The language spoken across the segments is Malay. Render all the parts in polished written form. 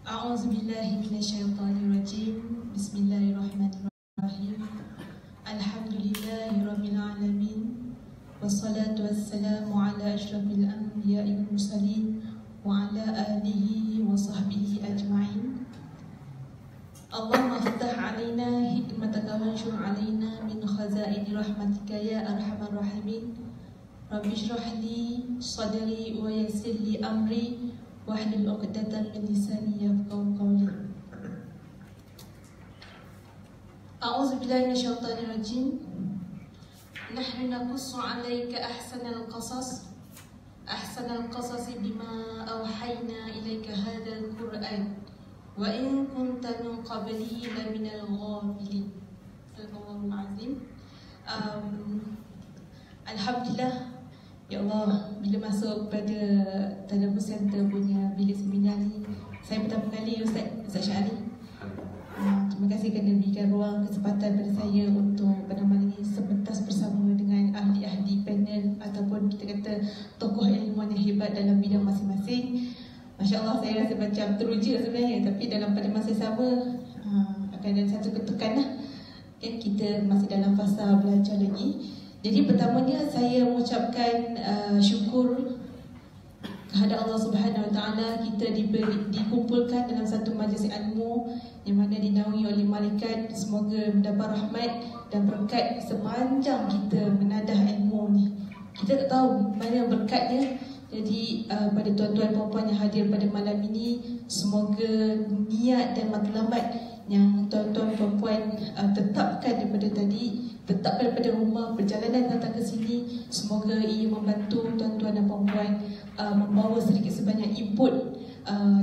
A'udzubillahi minasyaitonirrajim. Bismillahirrahmanirrahim. Alhamdulillahirabbil alamin. Wassalatu wassalamu ala asyrafil anbiya'i wal mursalin wa ala alihi wa sahbihi ajma'in. Allahumma iftah 'alaina hikmataka wanshur 'alaina min khazaini rahmatika ya arhamar rahimin. Rabbi shrah li sadri wa yassir li amri wahlul 'uqdatam min lisani yafqahu qawli. A'udzu billahi minasyaitonir rajim. Nahnu naqussu 'alaika ahsanal qasas bima awhayna ilaika hadzal qur'an wa in kunta min qablihi laminal ghafilin. Sadaqallahul azim. Alhamdulillah. Ya Allah, bila masuk pada Tadabbur Center punya bilik seminar ni, saya pertama kali Ustaz Syahri. Terima kasih kerana berikan ruang kesempatan pada saya untuk ini sepentas bersama dengan ahli-ahli panel ataupun kita kata tokoh ilmuwan yang hebat dalam bidang masing-masing. Masya Allah, saya rasa macam teruja sebenarnya, tapi dalam pada masa sama akan ada satu ketukan lah. Kita masih dalam fasa belajar lagi. Jadi pertamanya saya mengucapkan syukur kehadap Allah Subhanahu Wa Taala, kita dikumpulkan dalam satu majlis ilmu yang mana dinaungi oleh malaikat. Semoga mendapat rahmat dan berkat sepanjang kita menadah ilmu ni. Kita tak tahu mana berkatnya. Jadi pada tuan-tuan puan-puan yang hadir pada malam ini, semoga niat dan matlamat yang tuan-tuan puan-puan tetapkan daripada tadi, tetapkan daripada rumah, perjalanan datang ke sini, semoga ia membantu tuan-tuan dan puan-puan membawa sedikit sebanyak input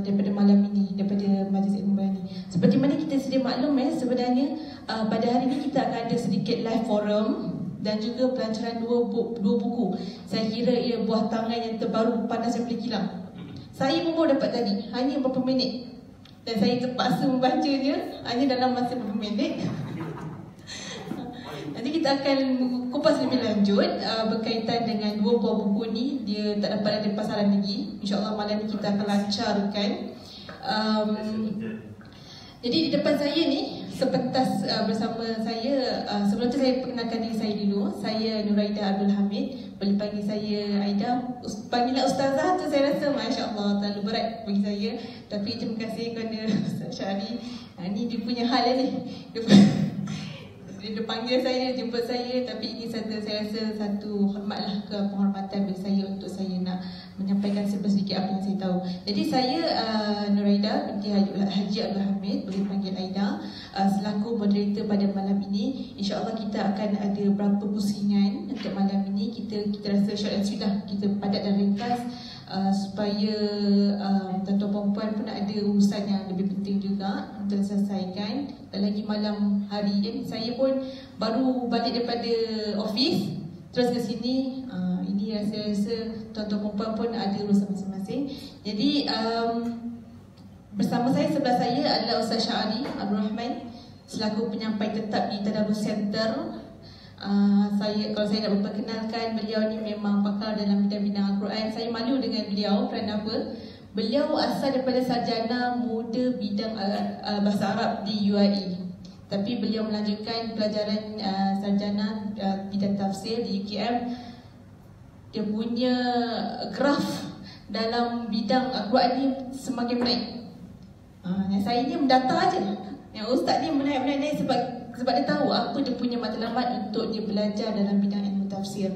daripada malam ini, daripada majlis ilmu ini. Seperti mana kita sedia maklum sebenarnya pada hari ini kita akan ada sedikit live forum dan juga pelancaran dua buku. Saya kira ia buah tangan yang terbaru panas daripada kilang. Saya pun baru dapat tadi, hanya beberapa minit, dan saya terpaksa membacanya hanya dalam masa beberapa minit. Nanti kita akan kupas lebih lanjut berkaitan dengan dua buah buku ni. Dia tak dapat ada di pasaran lagi. InsyaAllah malam ni kita akan lancarkan. Jadi di depan saya ni sepentas bersama saya, sebelum tu saya perkenalkan diri saya dulu. Saya Nuraida Abdul Hamid. Boleh panggil saya Aida. Panggilan Ustazah tu saya rasa Masya Allah terlalu berat bagi saya. Tapi terima kasih kerana Ustaz Syahri. Ni dia punya hal ni. Dia panggil saya, jemput saya. Tapi ini saya rasa satu hormatlah, penghormatan bagi saya untuk saya nak menyampaikan sedikit apa yang saya tahu. Jadi saya Nuraida binti Haji Abdul Hamid, boleh panggil Aida, selaku moderator pada malam ini. InsyaAllah kita akan ada beberapa pusingan untuk malam ini. Kita rasa short and sweet lah, kita padat dan ringkas, supaya tuan-tuan perempuan pun ada urusan yang lebih penting juga untuk selesaikan. Dan lagi malam hari ini saya pun baru balik daripada office terus ke sini. Ini rasa tuan-tuan perempuan pun ada urusan masing-masing. Jadi bersama saya, sebelah saya adalah Ustaz Syahri Abdul Rahman selaku penyampai tetap di Tadabbur Center. Kalau saya nak memperkenalkan, beliau ni memang pakar dalam bidang-bidang Al-Quran. Saya malu dengan beliau kerana apa? Beliau asal daripada sarjana muda bidang bahasa Arab di UAE. Tapi beliau melanjutkan pelajaran sarjana bidang tafsir di UKM. Dia punya graf dalam bidang Al-Quran ni semakin menaik. Yang saya ni mendata aja. Yang ustaz ni menaik sebab dia tahu apa dia punya matlamat untuk dia belajar dalam bidang ilmu tafsir.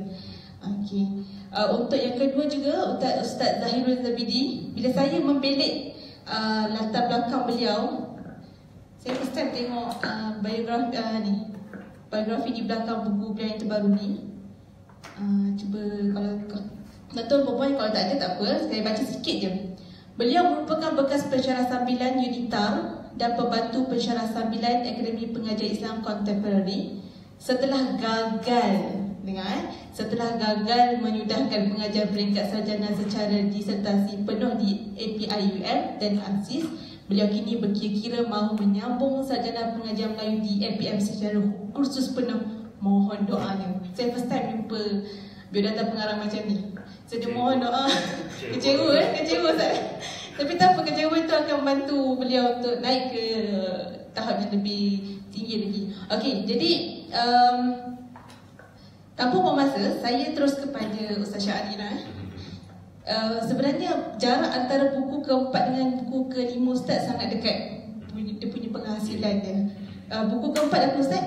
Okey. Untuk yang kedua juga Ustaz Zahirul Zabidi. Bila saya membelik latar belakang beliau, saya first time tengok biografi di belakang buku beliau yang terbaru ni. Cuba kalau tuan-tuan perempuan kalau tak ada tak apa, saya baca sikit je. Beliau merupakan bekas pensyarah sambilan Unitar dan pembantu pensyarah sambilan Akademi Pengajian Islam Contemporary. Setelah gagal menyudahkan pengajian peringkat sarjana secara disertasi penuh di APIUM dan ANSIS, beliau kini berkira-kira mahu menyambung sarjana pengajian Melayu di APM secara kursus penuh. Mohon doanya. Saya first time jumpa biodata pengarang macam ni. Saya mohon doa. Kecewa saya. Tapi tak apa, kecewa itu akan membantu beliau untuk naik ke tahap yang lebih tinggi lagi. Okey, jadi tanpa buang masa, saya terus kepada Ustaz Syahari lah. Sebenarnya jarak antara buku keempat dengan buku kelima Ustaz sangat dekat. Dia punya penghasilan dia. Buku keempat apa Ustaz?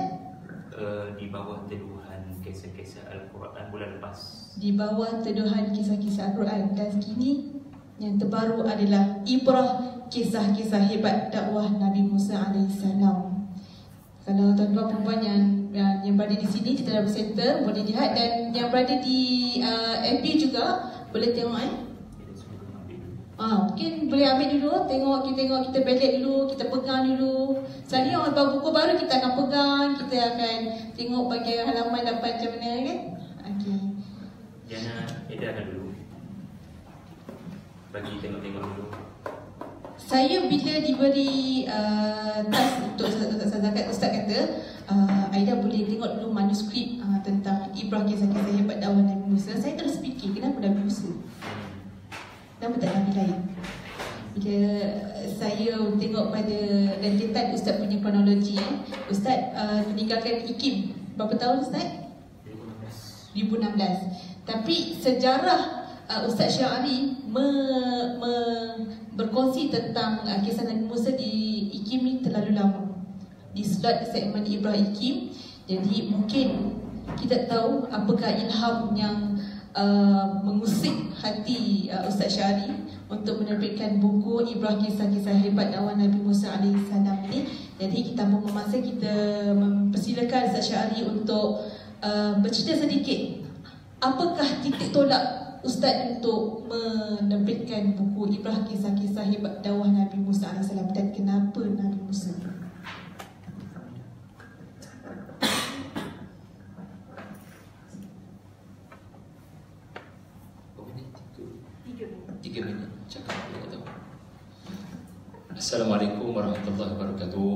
Di bawah teduhan kisah-kisah Al-Quran bulan lepas. Di bawah teduhan kisah-kisah Al-Quran. Dan kini yang terbaru adalah Ibrah, kisah-kisah hebat dakwah Nabi Musa AS. Kalau tuan-tuan perempuan yang berada di sini, kita dah bersenter, boleh lihat. Dan yang berada di FB juga boleh tengok mungkin boleh ambil dulu, tengok, kita belik dulu, kita pegang dulu. Selalunya orang bawa buku baru kita akan pegang, kita akan tengok bahagian halaman dapat macam mana kan. Okey. Jana edarkan dulu. Bagi tengok-tengok dulu. Saya bila diberi task untuk Ustaz kata, Aida boleh tengok dulu manuskrip tentang Ibrah, kisah-kisah hebat dakwah Nabi Musa. Saya terus fikir, kenapa Nabi Musa? Kenapa tak Nabi lain? Bila saya tengok pada rentetan Ustaz punya kronologi, Ustaz meninggalkan IKIM berapa tahun Ustaz? 2016. Tapi sejarah Ustaz Syahari berkongsi tentang kisah Nabi Musa di IKIM ni terlalu lama. Di slot segmen Ibrah IKIM. Jadi mungkin kita tahu apakah ilham yang mengusik hati Ustaz Syahari untuk menerbitkan buku Ibrah, kisah-kisah hebat dakwah Nabi Musa AS ini. Jadi kita tanpa memasa, kita mempersilakan Ustaz Syahari untuk bercerita sedikit. Apakah titik tolak Ustaz untuk menerbitkan buku Ibrah, kisah-kisah hebat dakwah Nabi Musa AS, dan kenapa Nabi Musa? Assalamualaikum warahmatullahi wabarakatuh.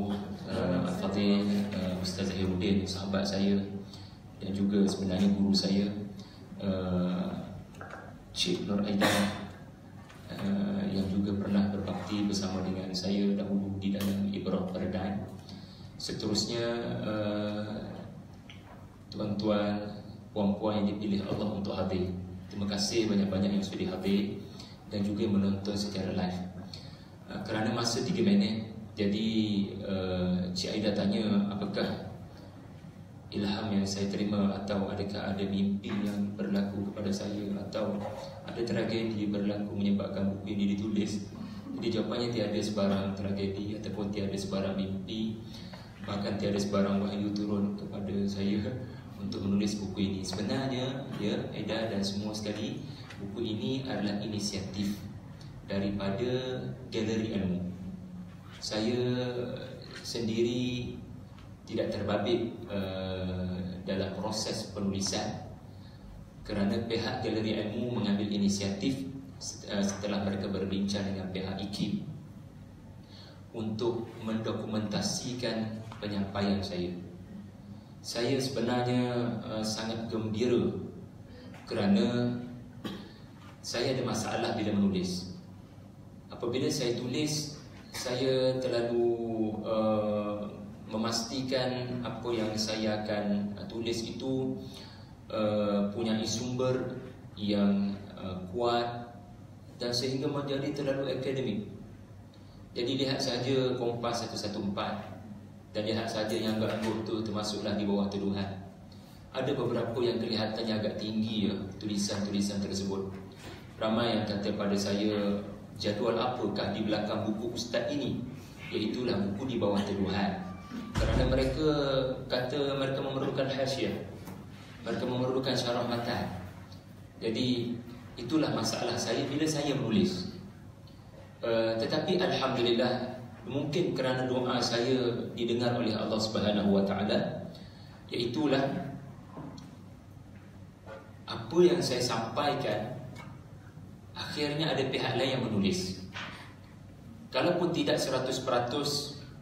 Al-Fadhil Ustaz Zahiruddin, sahabat saya dan juga sebenarnya guru saya, Cik Nur Aida, yang juga pernah berbakti bersama dengan saya dahulu di dalam Ibrah Paradigm. Seterusnya tuan-tuan, puan-puan yang dipilih Allah untuk hadir, terima kasih banyak-banyak yang sudah hadir dan juga menonton secara live. Kerana masa 3 minit, jadi Cik Aida tanya apakah ilham yang saya terima, atau adakah ada mimpi yang berlaku kepada saya, atau ada tragedi berlaku menyebabkan buku ini ditulis. Jadi jawapannya tiada sebarang tragedi ataupun tiada sebarang mimpi, bahkan tiada sebarang wahyu turun kepada saya untuk menulis buku ini. Sebenarnya Aida dan semua sekali, buku ini adalah inisiatif daripada Galeri Ilmu. Saya sendiri tidak terbabit dalam proses penulisan kerana pihak Galeri Ilmu mengambil inisiatif setelah mereka berbincang dengan pihak IKIM untuk mendokumentasikan penyampaian saya. Saya sebenarnya sangat gembira kerana saya ada masalah bila menulis. Apabila saya tulis, saya terlalu memastikan apa yang saya akan tulis itu punya sumber yang kuat dan sehingga menjadi terlalu akademik. Jadi lihat saja Kompas 114 dan lihat saja yang agak lembut tu, termasuklah di bawah teduhan. Ada beberapa yang kelihatannya agak tinggi tulisan-tulisan tersebut. Ramai yang kata pada saya, jadual apakah di belakang buku Ustaz ini? Iaitulah buku di bawah teduhan. Kerana mereka kata mereka memerlukan hasyiah, mereka memerlukan syarah matan. Jadi itulah masalah saya bila saya menulis. Tetapi alhamdulillah, mungkin kerana doa saya didengar oleh Allah Subhanahu Wa Taala, iaitulah apa yang saya sampaikan akhirnya ada pihak lain yang menulis. Kalaupun tidak 100%,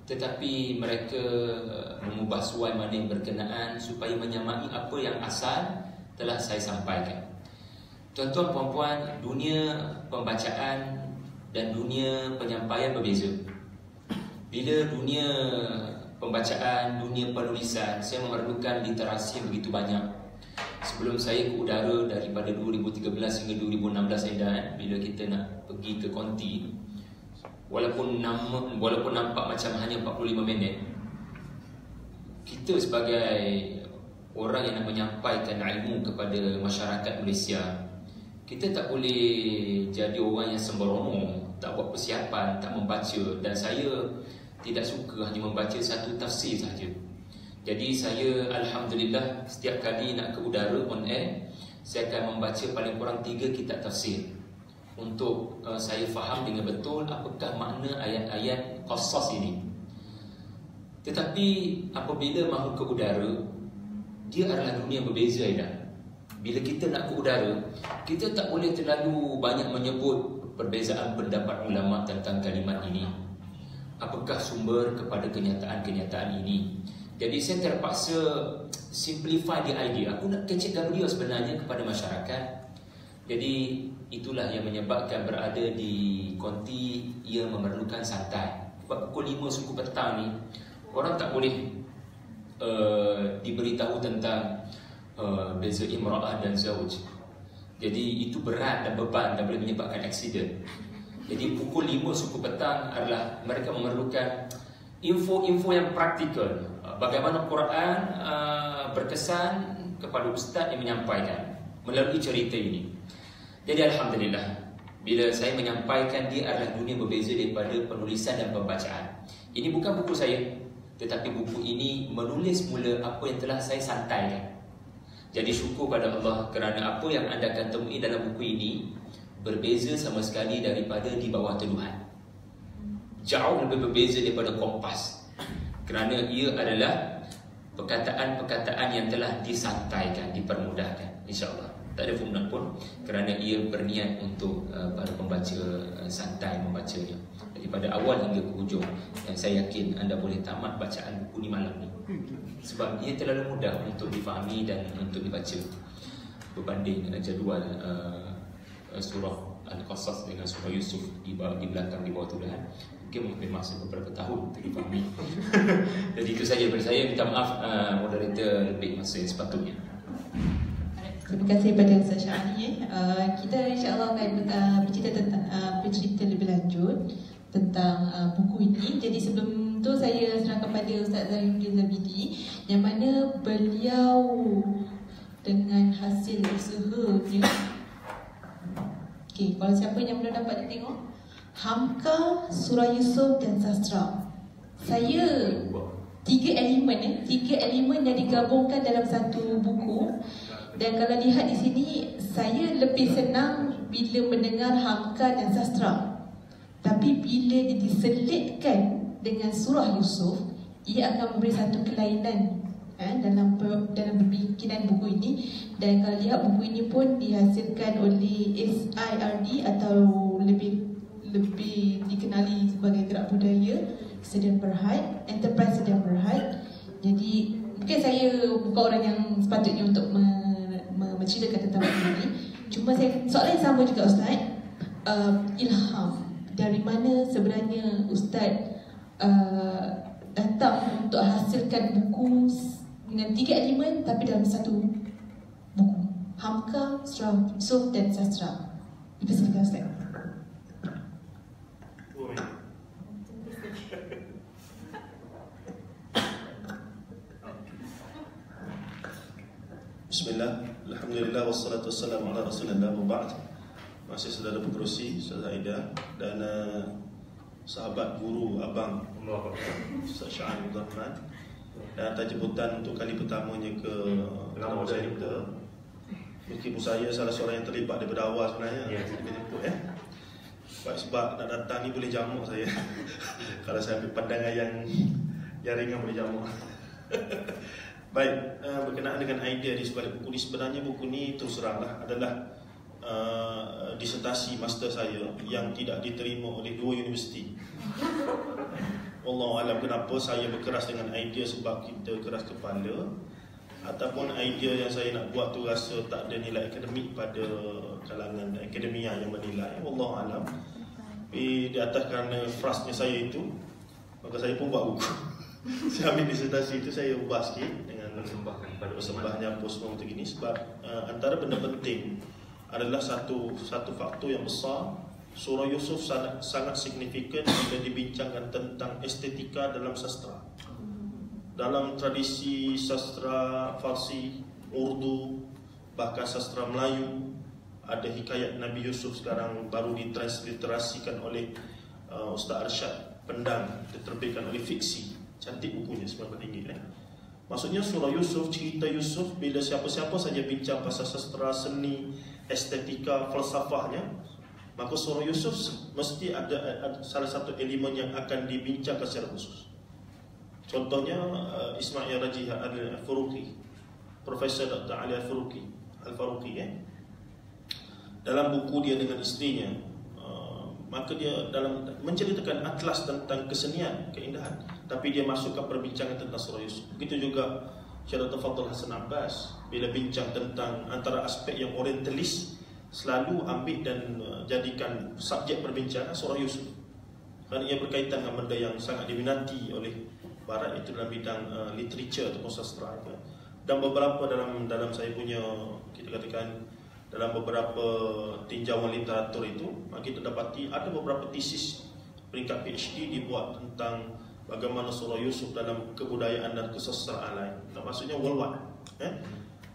tetapi mereka mengubah suai mana yang berkenaan supaya menyamai apa yang asal telah saya sampaikan. Tuan-tuan, puan-puan, dunia pembacaan dan dunia penyampaian berbeza. Bila dunia pembacaan, dunia penulisan, saya memerlukan literasi yang begitu banyak. Sebelum saya ke udara daripada 2013 hingga 2016 saya dah, bila kita nak pergi ke konti, walaupun nampak macam hanya 45 minit, kita sebagai orang yang nak menyampaikan ilmu kepada masyarakat Malaysia, kita tak boleh jadi orang yang sembrono, tak buat persiapan, tak membaca. Dan saya tidak suka hanya membaca satu tafsir sahaja. Jadi saya alhamdulillah setiap kali nak ke udara on air, saya akan membaca paling kurang 3 kitab tafsir untuk saya faham dengan betul apakah makna ayat-ayat qasas ini. Tetapi apabila mahu ke udara, dia adalah dunia yang berbeza, Aida. Bila kita nak ke udara, kita tak boleh terlalu banyak menyebut perbezaan pendapat ulama tentang kalimat ini. Apakah sumber kepada kenyataan-kenyataan ini? Jadi saya terpaksa simplify the idea. Aku nak kecilkan dia sebenarnya kepada masyarakat. Jadi itulah yang menyebabkan berada di konti ia memerlukan santai. Sebab pukul 5 suku petang ni, orang tak boleh diberitahu tentang beza imra'ah dan zauj. Jadi itu berat dan beban dan boleh menyebabkan aksiden. Jadi pukul 5 suku petang adalah mereka memerlukan info-info yang praktikal. Bagaimana Quran berkesan kepada ustaz yang menyampaikan melalui cerita ini. Jadi alhamdulillah, bila saya menyampaikan, dia adalah dunia berbeza daripada penulisan dan pembacaan. Ini bukan buku saya, tetapi buku ini menulis mula apa yang telah saya santaikan. Jadi syukur pada Allah kerana apa yang anda akan temui dalam buku ini berbeza sama sekali daripada Di Bawah Teduhan. Jauh lebih berbeza daripada Kompas, kerana ia adalah perkataan-perkataan yang telah disantaikan, dipermudahkan, insya-Allah. Tak ada footnote pun, kerana ia berniat untuk para pembaca santai membacanya daripada awal hingga ke hujung. Dan saya yakin anda boleh tamat bacaan buku ni malam ni, sebab ia terlalu mudah untuk difahami dan untuk dibaca berbanding dengan jadual surah Al-Qasas dengan surah Yusuf di belakang Di Bawah Teduhan. Mungkin memang masa beberapa tahun untuk difahami. Jadi itu saja daripada saya. Minta maaf moderator lebih masa yang sepatutnya. Terima kasih kepada Ustaz Syahani. Kita insya-Allah akan bercerita lebih lanjut tentang buku ini. Jadi sebelum tu saya serahkan pada Ustaz Zahidin Zabidi, yang mana beliau dengan hasil usahanya. Okey, kalau siapa yang belum dapat tengok Hamka, Surah Yusuf dan Sastra. Saya tiga elemen yang digabungkan dalam satu buku. Dan kalau lihat di sini, saya lebih senang bila mendengar Hamka dan Sastra. Tapi bila dia diselitkan dengan Surah Yusuf, ia akan memberi satu kelainan dalam pemikiran buku ini. Dan kalau lihat, buku ini pun dihasilkan oleh SIRD atau lebih dikenali sebagai Gerak Budaya Sdn Bhd, Enterprise Sdn Bhd. Jadi mungkin saya bukan orang yang sepatutnya untuk menceritakan tentang buku ini. Cuma soalan yang sama juga Ustaz, ilham dari mana sebenarnya Ustaz datang untuk hasilkan buku dengan 3 elemen tapi dalam satu buku, Hamka, Surah Yusuf dan Sastra. Dipersilakan Ustaz. Bismillah, alhamdulillah, wassalatu wassalamu ala rasulillah wa ba'd. Masih saudara pengerusi, Ustaz Aida dan sahabat guru abang Ustaz Syahani Abdul Rahman. Dan atas jemputan untuk kali pertamanya ke Nama Center. Meskipun saya salah seorang yang terlibat daripada awal sebenarnya, jemput sebab nak datang ni boleh jamuk saya. Kalau saya ambil pandangan yang ringan boleh jamuk. Baik, berkenaan dengan idea di sebalik buku ni, sebenarnya buku ni terus teranglah adalah disertasi master saya yang tidak diterima oleh 2 universiti. Wallahu alam kenapa saya berkeras dengan idea, sebab kita keras kepala, ataupun idea yang saya nak buat tu rasa tak ada nilai akademik pada kalangan akademia yang menilai. Wallahu alam. Tapi di atas kerana frustnya saya itu, maka saya pun buat buku. Saya ambil disertasi itu, saya ubah sikit dengan Persembahkan pada persembahnya Postman untuk ini. Sebab antara benda penting adalah satu faktor yang besar. Surah Yusuf sangat signifikan bila dibincangkan tentang estetika dalam sastra. Dalam tradisi sastra Farsi, Urdu, bahkan sastra Melayu, ada hikayat Nabi Yusuf sekarang baru ditransliterasikan oleh Ustaz Arsyad Pendang, diterbitkan oleh Fiksi. Cantik bukunya, sebenarnya tinggi. Maksudnya surah Yusuf, cerita Yusuf, bila siapa-siapa saja bincang pasal sastra, seni, estetika, falsafahnya, maka surah Yusuf mesti ada salah satu elemen yang akan dibincangkan secara khusus. Contohnya Ismail Rajih Al-Faruqi, Profesor Dr. Ali Al-Faruqi, dalam buku dia dengan isterinya, maka dia dalam menceritakan atlas tentang kesenian, keindahan, tapi dia masukkan perbincangan tentang surah Yusuf. Begitu juga Syekh Dr. Fadl Hasan Abbas bila bincang tentang antara aspek yang orientalis, selalu ambil dan jadikan subjek perbincangan surah Yusuf, kerana ia berkaitan dengan benda yang sangat diminati oleh Barat, itu dalam bidang literature atau sastra. Dan beberapa dalam saya punya, kita katakan, dalam beberapa tinjauan literatur itu, kita dapati ada beberapa tesis peringkat PhD dibuat tentang bagaimana surah Yusuf dalam kebudayaan dan kesastraan lain. Maksudnya worldwide.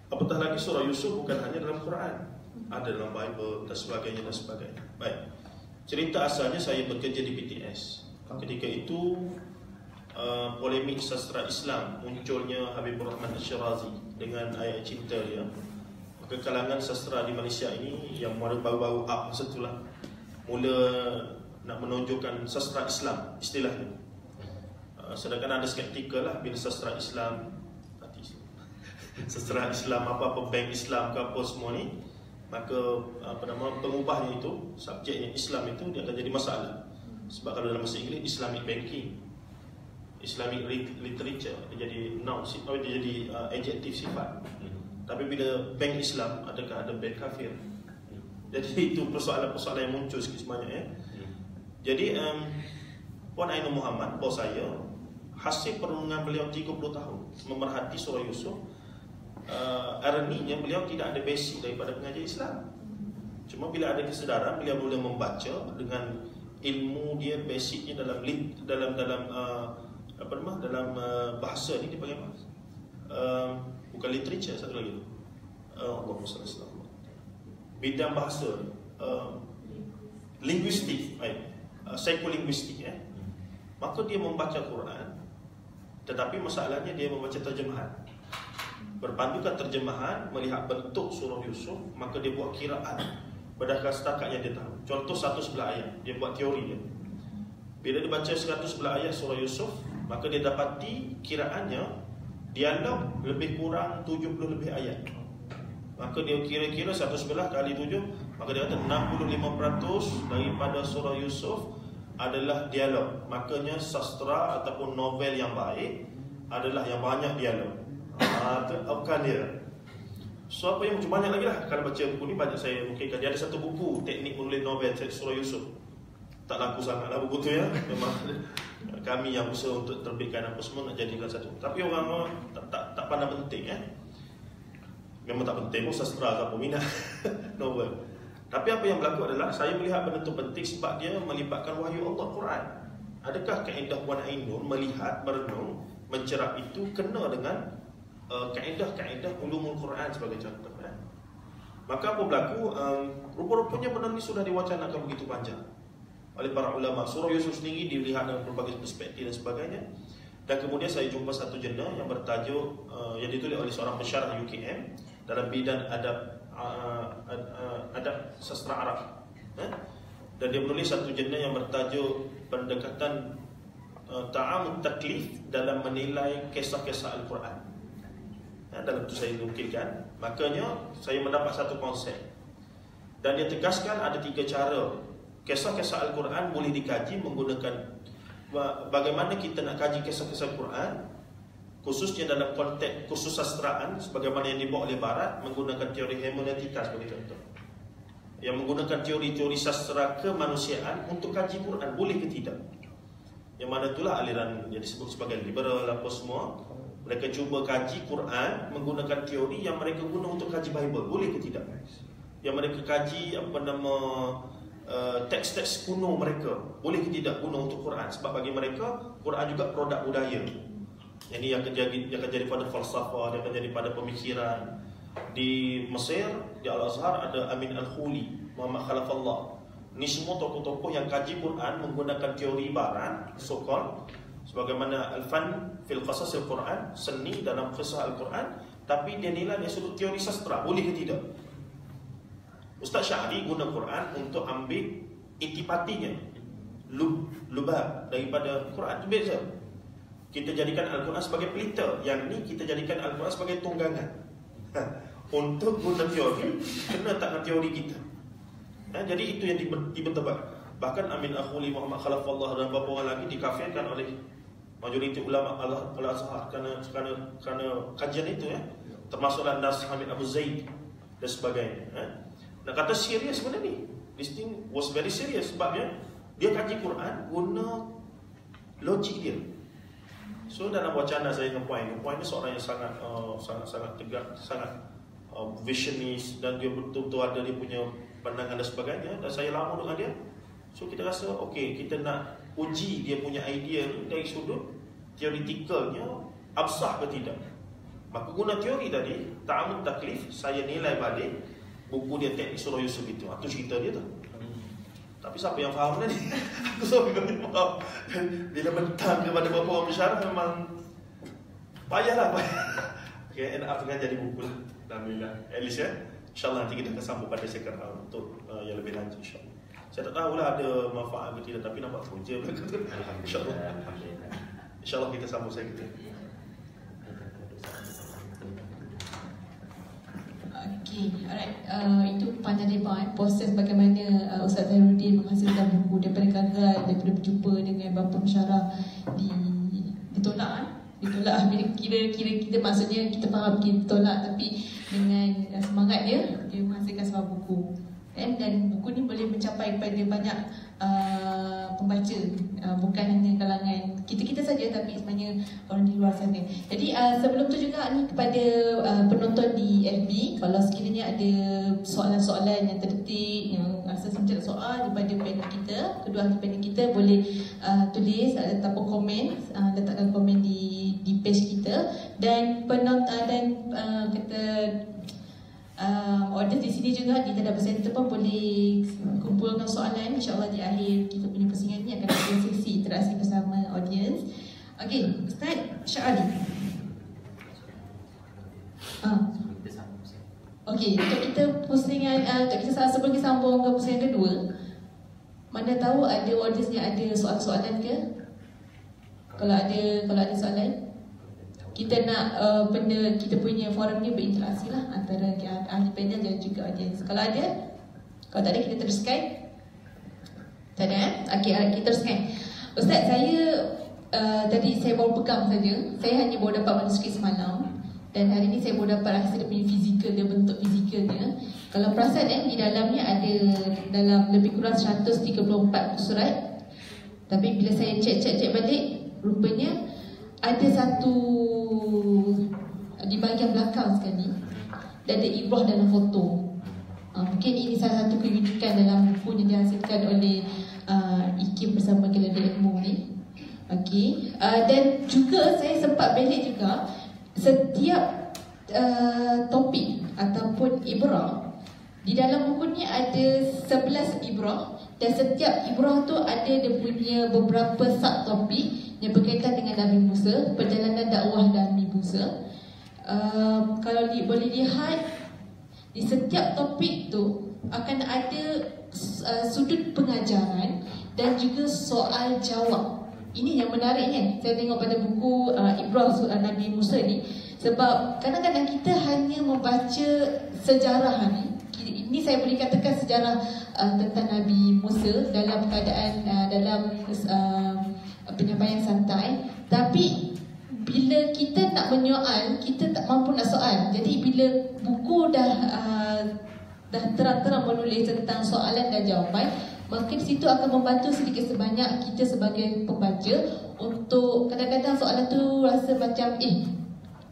Apatah lagi surah Yusuf bukan hanya dalam Quran, ada dalam Bible dan sebagainya dan sebagainya. Baik. Cerita asalnya saya bekerja di BTS. Ketika itu polemik sastra Islam, munculnya Habibur Rahman Al-Shirazi dengan ayat cinta dia. Kalangan sastra di Malaysia ini yang baru-baru up masa itulah mula nak menonjolkan sastra Islam istilahnya. Sedangkan ada skeptikal lah bila sastra Islam, sastra Islam apa-apa bank Islam ke apa semua ni, maka pengubahnya itu, subjeknya Islam itu, dia akan jadi masalah. Sebab kalau dalam bahasa Inggeris Islamic banking, Islamic literature, dia jadi noun, dia jadi adjektif sifat. Tapi bila bank Islam, adakah ada bank kafir? Jadi itu persoalan-persoalan yang muncul sebenarnya. Jadi Puan Ainul Muhammad, bos saya, hasil perundungan beliau 30 tahun memerhati surah Yusuf, ironinya beliau tidak ada basic daripada pengajian Islam. Cuma bila ada kesedaran, beliau mula membaca dengan ilmu dia, basicnya dalam bahasa ni dipanggil apa? Bukan literature, satu lagi Allahumma salli alaihi wasallam, bidang bahasa, linguistik, psikolinguistik. Maka dia membaca Quran, tetapi masalahnya dia membaca terjemahan. Berpandukan terjemahan, melihat bentuk surah Yusuf, maka dia buat kiraan berdasarkan setakat yang dia tahu. Contoh 111 ayat, dia buat teori dia. Bila dia baca 111 ayat surah Yusuf, maka dia dapati kiraannya dialog lebih kurang 70 lebih ayat. Maka dia kira-kira 111 kali 7, maka dia kata 65% daripada surah Yusuf adalah dialog. Makanya sastra ataupun novel yang baik adalah yang banyak dialog. Bukan dia. So apa yang macam banyak lagi lah. Kalau baca buku ni banyak saya mungkinkan. Dia ada satu buku teknik menulis novel surah Yusuf. Tak laku sangat lah buku tu ya. Memang kami yang usaha untuk terbitkan apa semua nak jadikan satu. Tapi orang tak pandang penting Memang tak penting pun sastra atau minat novel. Tapi apa yang berlaku adalah saya melihat benda itu penting sebab dia melibatkan wahyu Allah, Quran. Adakah kaedah Puan Ainul melihat, merenung, mencerap itu kena dengan kaedah-kaedah ulumul Quran sebagai contoh. Maka apa berlaku? Rupa-rupanya benda ini sudah diwacanakan begitu panjang oleh para ulama. Surah Yusuf sendiri dilihat dengan berbagai perspektif dan sebagainya. Dan kemudian saya jumpa satu jurnal yang bertajuk yang ditulis oleh seorang pensyarah UKM dalam bidang adab sastra Arab. Dan dia menulis satu jurnal yang bertajuk pendekatan ta'amud taklif dalam menilai kisah-kisah Al-Quran. Dalam itu saya nukilkan. Makanya saya mendapat satu konsep. Dan dia tegaskan ada 3 cara kisah-kisah Al-Quran boleh dikaji menggunakan. Bagaimana kita nak kaji kisah-kisah Al-Quran, khususnya dalam konteks khusus sastraan sebagaimana yang dibawa oleh Barat, menggunakan teori hermeneutika sebagai contoh. yang menggunakan teori-teori sastra kemanusiaan untuk kaji Quran, boleh ke tidak? Yang mana itulah aliran yang disebut sebagai liberal apa semua. Mereka cuba kaji Quran menggunakan teori yang mereka guna untuk kaji Bible, boleh ke tidak? Yang mereka kaji teks-teks kuno mereka, boleh ke tidak guna untuk Quran? Sebab bagi mereka Quran juga produk budaya. Yang ini yang akan jadi pada falsafah, yang akan jadi pada pemikiran. Di Mesir, di Al-Azhar ada Amin Al-Khuli, Muhammad Khalafallah. Ini semua tokoh-tokoh yang kaji Quran menggunakan teori barat, so-called, sebagaimana Al-Fan fil Qasas Al-Quran, seni dalam kisah Al-Quran, tapi dia nilai dari sudut teori sastra, boleh ke tidak? Ustaz Syahri guna Quran untuk ambil intipatinya, lubab daripada Quran, itu beza. Kita jadikan Al-Quran sebagai pelita, yang ni kita jadikan Al-Quran sebagai tunggangan. Untuk guna teori, kena tak dengan teori kita. Jadi itu yang diberdebat. Bahkan Amin Al-Khuli, Muhammad Khalafallah dan beberapa orang lagi dikafirkan oleh majoriti ulama Al-Azhar kerana kajian itu, termasuklah Nas Hamid Abu Zaid dan sebagainya. Nak kata serius benda ni. This thing was very serious sebabnya dia kaji Quran guna logik dia. So dalam wacana saya dengan Puan ni seorang yang sangat tegak, sangat visionis, dan dia betul-betul ada dia punya pandangan dan sebagainya, dan saya lama dengan dia. So kita rasa okey, kita nak uji dia punya idea ni dari sudut teoretikalnya absah ke tidak. Maka guna teori tadi, ta'amud taklif, saya nilai balik buku dia Teknik Surah Yusuf itu. Itu cerita dia tu. Tapi siapa yang faham tadi? Aku sampai kau tidak faham. Bila mentang kepada beberapa orang bersyarah, memang payahlah. Okay, end up dengan jadi buku lah. Alhamdulillah. At least InsyaAllah nanti kita akan sambung pada second round untuk yang lebih lanjut, insyaAllah. Saya tak tahulah ada manfaat atau tidak, tapi nampak punca. InsyaAllah. InsyaAllah kita sambung saya kita. Okay, alright. Itu panjang lebar proses bagaimana Ustaz Zainuddin menghasilkan buku daripada gagal, daripada berjumpa dengan bapa pensyarah ditolak. Bila kira maksudnya kita faham kita tolak, tapi dengan semangat dia menghasilkan sebuah buku. Dan buku ni boleh mencapai kepada banyak pembaca, bukan hanya kalangan kita saja, tapi sebenarnya orang di luar sana. Jadi sebelum tu juga ni kepada penonton di FB, kalau sekiranya ada soalan-soalan yang terdetik, yang rasa macam soal daripada panel kita, kedua ahli panel kita, boleh tulis ataupun komen, letakkan komen di page kita. Dan penonton dan audience di sini juga di Tadabur Center pun boleh kumpulkan soalan. InsyaAllah di akhir kita punya persingan ni akan ada sesi interaksi bersama audience. Okey, Ustaz Syahri. Okey, untuk kita pusingan, untuk kita sebelum kita sambung ke pusingan kedua, mana tahu ada audience yang ada soalan-soalan ke? Kalau ada soalan, kita nak kita punya forum ni berinteraksi lah antara ahli panel dan juga audience. Kalau ada, kalau tak ada kita teruskan. Tak ada Okey, kita teruskan. Ustaz, saya tadi saya baru pegang saja. Saya hanya baru dapat manuskrip semalam, dan hari ni saya baru dapat rasa dia punya fizikal, dia bentuk fizikalnya. Kalau perasan di dalamnya ada dalam lebih kurang 134 surat. Tapi bila saya cek balik, rupanya ada satu di bahagian belakang sekali, dan ada ibrah dalam foto. Mungkin ini salah satu keunikan dalam buku yang dihasilkan oleh IKIM bersama Gelada Ilmu ni. Okey, dan juga saya sempat balik juga setiap topik ataupun ibrah di dalam buku ni ada 11 ibrah, dan setiap ibrah tu ada dia punya beberapa subtopik yang berkaitan dengan Nabi Musa, perjalanan dakwah Nabi Musa. Kalau boleh lihat di setiap topik tu akan ada sudut pengajaran dan juga soal jawab. Ini yang menariknya saya tengok pada buku Ibrah Nabi Musa ni, sebab kadang-kadang kita hanya membaca sejarah ni. Ini saya boleh katakan sejarah tentang Nabi Musa dalam keadaan dalam penyampaian santai, tapi bila kita nak menyoal, kita tak mampu nak soal. Jadi bila buku dah dah terang-terang menulis tentang soalan dan jawapan, mungkin situ akan membantu sedikit sebanyak kita sebagai pembaca untuk kadang-kadang soalan tu rasa macam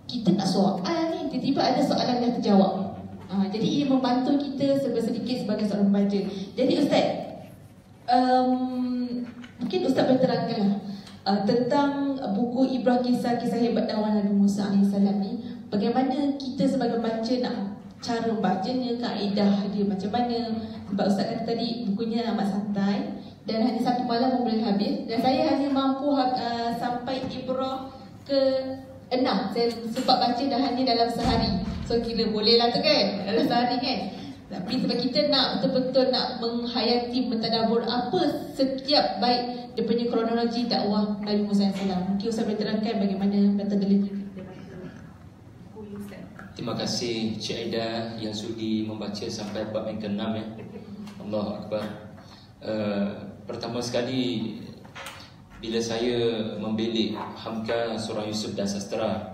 kita nak soal ni, tiba-tiba ada soalan yang terjawab. Jadi ia membantu kita sedikit sebagai seorang pembaca. Jadi Ustaz, mungkin Ustaz boleh terangkanlah tentang buku Ibrah Kisah-Kisah Hebat Dakwah Nabi Musa AS ni, bagaimana kita sebagai pembaca nak cara bacanya, kaedah dia macam mana. Sebab Ustaz kata tadi bukunya amat santai dan hanya satu malam boleh habis, dan saya hanya mampu sampai Ibrah ke-6. Saya sempat baca dah hanya dalam sehari. So kira boleh lah tu kan, dalam sehari kan. Tapi sebab kita nak betul-betul nak menghayati, mentadabur apa setiap baik dia punya kronologi dakwah Nabi Musa AS. Mungkin Ustaz boleh terangkan bagaimana metodologi kita. Terima kasih Cik Aida yang sudi membaca sampai bab yang ke-6 ya. Allahu Akbar. Pertama sekali, bila saya membelik Hamka, Surah Yusuf dan Sastera,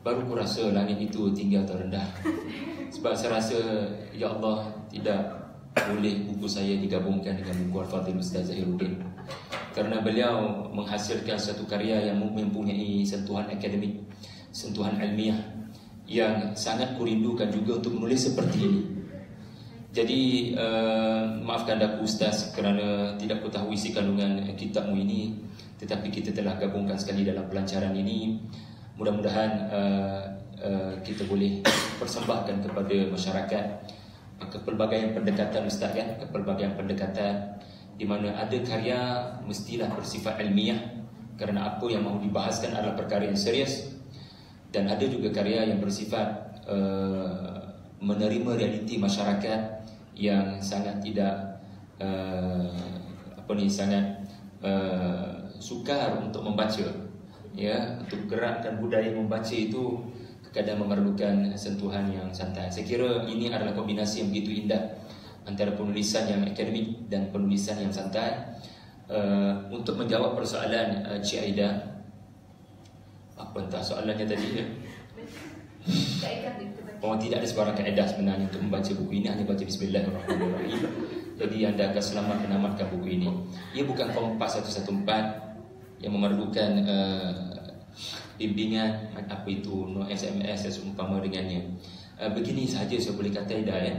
baru ku rasa langit itu tinggi atau rendah. Sebab saya rasa, ya Allah, tidak boleh buku saya digabungkan dengan buku Al-Fadhil Ustaz Zahiruddin, kerana beliau menghasilkan satu karya yang mempunyai sentuhan akademik, sentuhan ilmiah, yang sangat kurindukan juga untuk menulis seperti ini. Jadi maafkan aku Ustaz kerana tidak ketahui isi kandungan kitabmu ini, tetapi kita telah gabungkan sekali dalam pelancaran ini. Mudah-mudahan kita boleh persembahkan kepada masyarakat kepelbagaian pendekatan Ustaz kan, kepelbagaian pendekatan di mana ada karya mestilah bersifat ilmiah kerana apa yang mahu dibahaskan adalah perkara yang serius, dan ada juga karya yang bersifat menerima realiti masyarakat yang sangat tidak sangat sukar untuk membaca, ya. Untuk gerakkan budaya membaca itu kadang memerlukan sentuhan yang santai. Saya kira ini adalah kombinasi yang begitu indah antara penulisan yang akademik dan penulisan yang santai. Untuk menjawab persoalan Cik Aida, apa entah soalannya tadi ya? Tidak ada sebarang kaedah sebenarnya untuk membaca buku ini, hanya baca Bismillahirrahmanirrahim. Jadi anda akan selamat menamatkan buku ini. Ia bukan Kompas 114 yang memerlukan bimbingan apa itu, no SMS dan seumpama dengannya. Begini sahaja saya boleh kata Aida ya.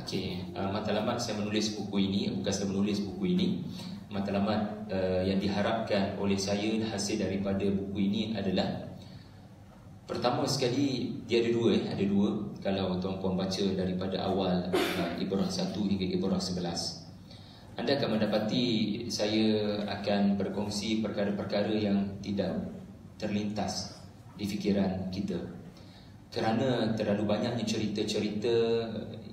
Okey, matlamat saya menulis buku ini, bukan saya menulis buku ini. Matlamat yang diharapkan oleh saya hasil daripada buku ini adalah, pertama sekali dia ada dua. Kalau tuan-puan baca daripada awal Ibrah 1 hingga Ibrah 11, anda akan mendapati saya akan berkongsi perkara-perkara yang tidak terlintas di fikiran kita, kerana terlalu banyaknya cerita-cerita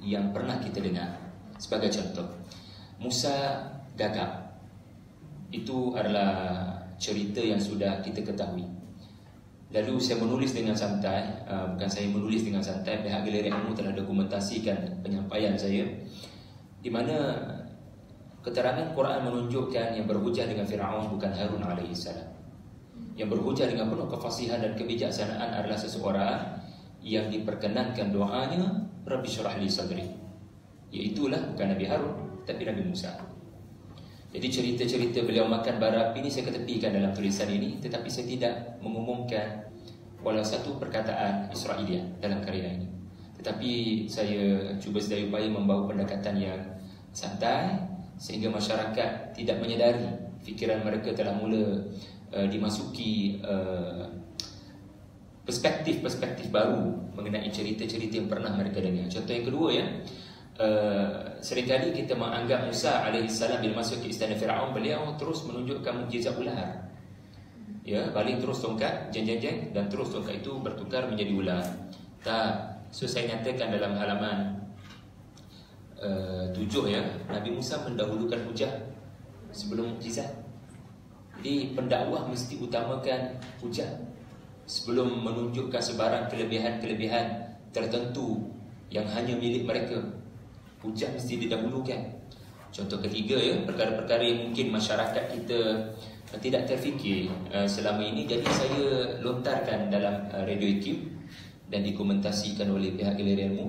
yang pernah kita dengar. Sebagai contoh, Musa gagap, itu adalah cerita yang sudah kita ketahui. Lalu saya menulis dengan santai, bukan saya menulis dengan santai, pihak Galeri Ilmu telah dokumentasikan penyampaian saya, di mana keterangan Quran menunjukkan yang berhujah dengan Fir'aun bukan Harun alaihissalam. Yang berhujah dengan penuh kefasihan dan kebijaksanaan adalah seseorang yang diperkenankan doanya Rabbi syrah li sadri, iaitulah bukan Nabi Harun tapi Nabi Musa. Jadi cerita-cerita beliau makan bara api ini saya ketepikan dalam tulisan ini, tetapi saya tidak mengumumkan walau satu perkataan Israelian dalam karya ini. Tetapi saya cuba sedaya upaya membawa pendekatan yang santai sehingga masyarakat tidak menyedari fikiran mereka telah mula dimasuki perspektif-perspektif baru mengenai cerita-cerita yang pernah mereka dengar. Contoh yang kedua ya, seringkali kita menganggap Musa alaihissalam bila masuk ke istana Fir'aun, beliau terus menunjukkan mukjizat ular. Ya, baling terus tongkat, jeng-jeng-jeng, dan terus tongkat itu bertukar menjadi ular. Tak, so saya nyatakan dalam halaman 7 ya, Nabi Musa mendahulukan hujah sebelum mukjizat. Jadi pendakwah mesti utamakan hujah sebelum menunjukkan sebarang kelebihan-kelebihan tertentu yang hanya milik mereka. Hujah mesti didahulukan. Contoh ketiga ya, perkara-perkara yang mungkin masyarakat kita tidak terfikir selama ini, jadi saya lontarkan dalam Radio IQ dan dikomentasikan oleh pihak Galeri Ilmu.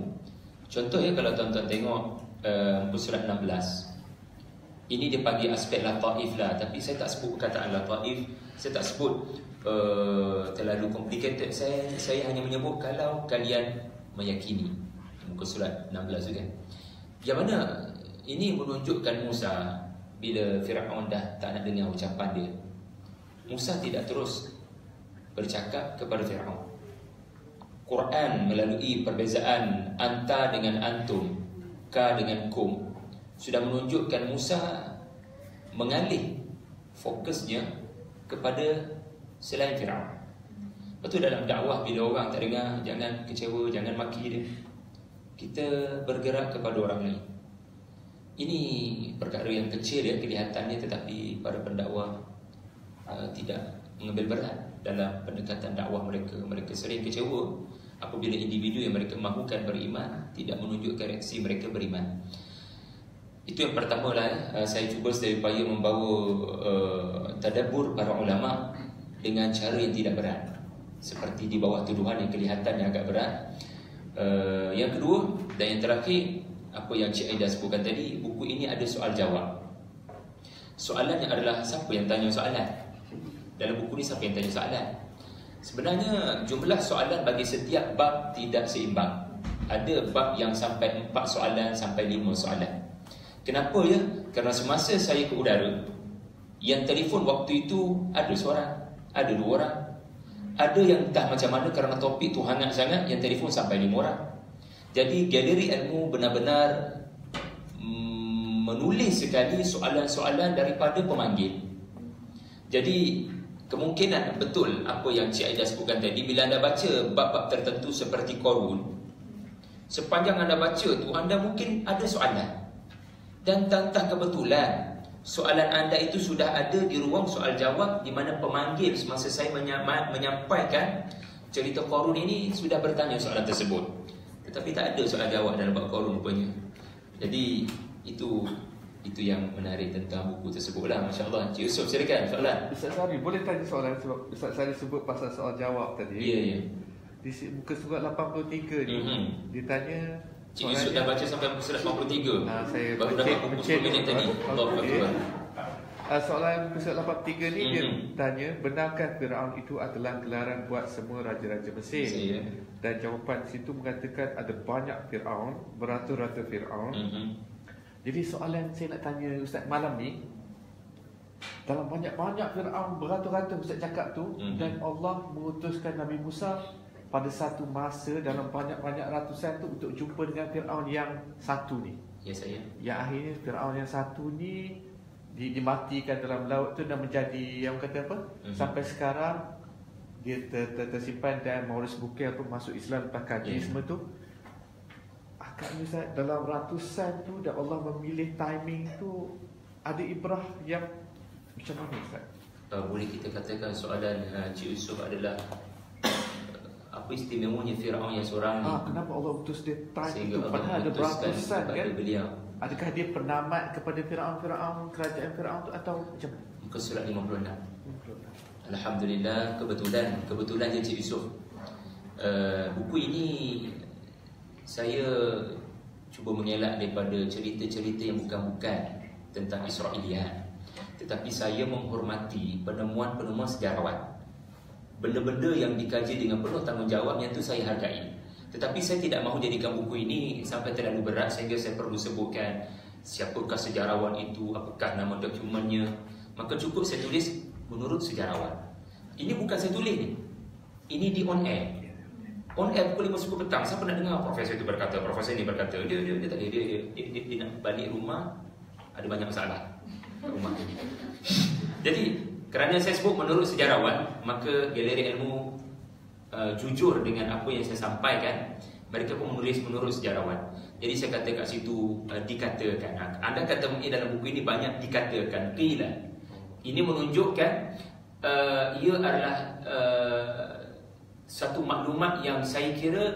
Contoh ya, kalau tuan-tuan tengok muka surat 16, ini dia bagi aspek lataif lah, tapi saya tak sebut perkataan lataif, saya tak sebut terlalu complicated. Saya hanya menyebut kalau kalian meyakini. Muka surat 16 tu kan, yang mana ini menunjukkan Musa bila Firaun dah tak nak dengar ucapan dia, Musa tidak terus bercakap kepada Firaun. Quran melalui perbezaan anta dengan antum, ka dengan kum, sudah menunjukkan Musa mengalih fokusnya kepada selain Firaun. Betul, dalam dakwah bila orang tak dengar, jangan kecewa, jangan maki dia. Kita bergerak kepada orang lain. Ini perkara yang kecil ya kelihatannya, tetapi para pendakwah tidak mengambil berat dalam pendekatan dakwah mereka. Mereka sering kecewa apabila individu yang mereka mahukan beriman tidak menunjukkan reaksi mereka beriman. Itu yang pertama lah. Saya cuba sedaya upaya membawa tadabbur para ulama dengan cara yang tidak berat, seperti di bawah tuduhan yang kelihatannya agak berat. Yang kedua dan yang terakhir, apa yang Cik Aida sebutkan tadi, buku ini ada soal jawab. Soalannya adalah siapa yang tanya soalan. Dalam buku ni siapa yang tanya soalan? Sebenarnya jumlah soalan bagi setiap bab tidak seimbang. Ada bab yang sampai 4 soalan sampai 5 soalan. Kenapa ya? Kerana semasa saya ke udara, yang telefon waktu itu ada seorang, ada 2 orang. Ada yang entah macam mana kerana topik tu hangat sangat, yang telefon sampai 5 orang. Jadi galeri ilmu benar-benar menulis sekali soalan-soalan daripada pemanggil. Jadi kemungkinan betul apa yang Cik Aida sebutkan tadi. Bila anda baca bab-bab tertentu seperti Qarun, sepanjang anda baca tu anda mungkin ada soalan, dan entah kebetulan soalan anda itu sudah ada di ruang soal jawab, di mana pemanggil semasa saya menyampaikan cerita Qarun ini sudah bertanya soalan tersebut, tetapi tak ada soal jawab dalam bab Qarun rupanya. Jadi itu yang menarik tentang buku tersebutlah. Masya-Allah. Cik Yusof, silakan soalan. Ustaz Sari, boleh tanya soalan sebab Ustaz Sari sebut pasal soal jawab tadi. Ya. Di muka surat 83 ni, dia tanya, Cik Yusof dah baca sampai muka surat 83. saya baru dapat buku 10 minit tadi. Allahu Akbar. Soalan muka surat 83 ni dia tanya, benarkah Firaun itu adalah gelaran buat semua raja-raja Mesir? Dan jawapan situ mengatakan ada banyak Firaun, beratus-ratus Firaun. Jadi soalan saya nak tanya Ustaz malam ni, dalam banyak-banyak Firaun, beratus-ratus Ustaz cakap tu, dan Allah mengutuskan Nabi Musa pada satu masa dalam banyak-banyak ratusan tu untuk jumpa dengan Firaun yang satu ni. Ya saya. Yang akhirnya Firaun yang satu ni dimatikan dalam laut tu dan menjadi yang kata apa? Sampai sekarang dia tersimpan dan Maurice Bucaille pun masuk Islam lepas kaji semua tu. Agaknya Ustaz, dalam ratusan tu dan Allah memilih timing tu, ada ibrah yang macam mana Ustaz? Boleh kita katakan soalan Cik Yusof adalah apa istimewanya Firaun yang seorang ni? Kenapa Allah utus dia time sehingga itu? Padahal ada beratusan kan? Beliau. Adakah dia penamat kepada Firaun, kerajaan Firaun tu, atau macam mana? Muka surat 56. Alhamdulillah, kebetulan je Cik Yusof. Buku ini saya cuba mengelak daripada cerita-cerita yang bukan-bukan tentang Israiliyat, tetapi saya menghormati penemuan-penemuan sejarawan. Benda-benda yang dikaji dengan penuh tanggungjawab, yang tu saya hargai. Tetapi saya tidak mahu jadikan buku ini sampai terlalu berat sehingga saya perlu sebutkan siapakah sejarawan itu, apakah nama dokumennya. Maka cukup saya tulis menurut sejarawan. Ini bukan saya tulis ni, ini di on air. On air pukul 5 suku petang. Siapa nak dengar profesor itu berkata, profesor ini berkata, dia tak ada, dia nak balik rumah, ada banyak masalah kat rumah. Jadi kerana saya sebut menurut sejarawan, maka galeri ilmu jujur dengan apa yang saya sampaikan. Mereka pun menulis menurut sejarawan. Jadi saya kata kat situ dikatakan. Anda kata dalam buku ini banyak dikatakan, qila. Ini menunjukkan ia adalah satu maklumat yang saya kira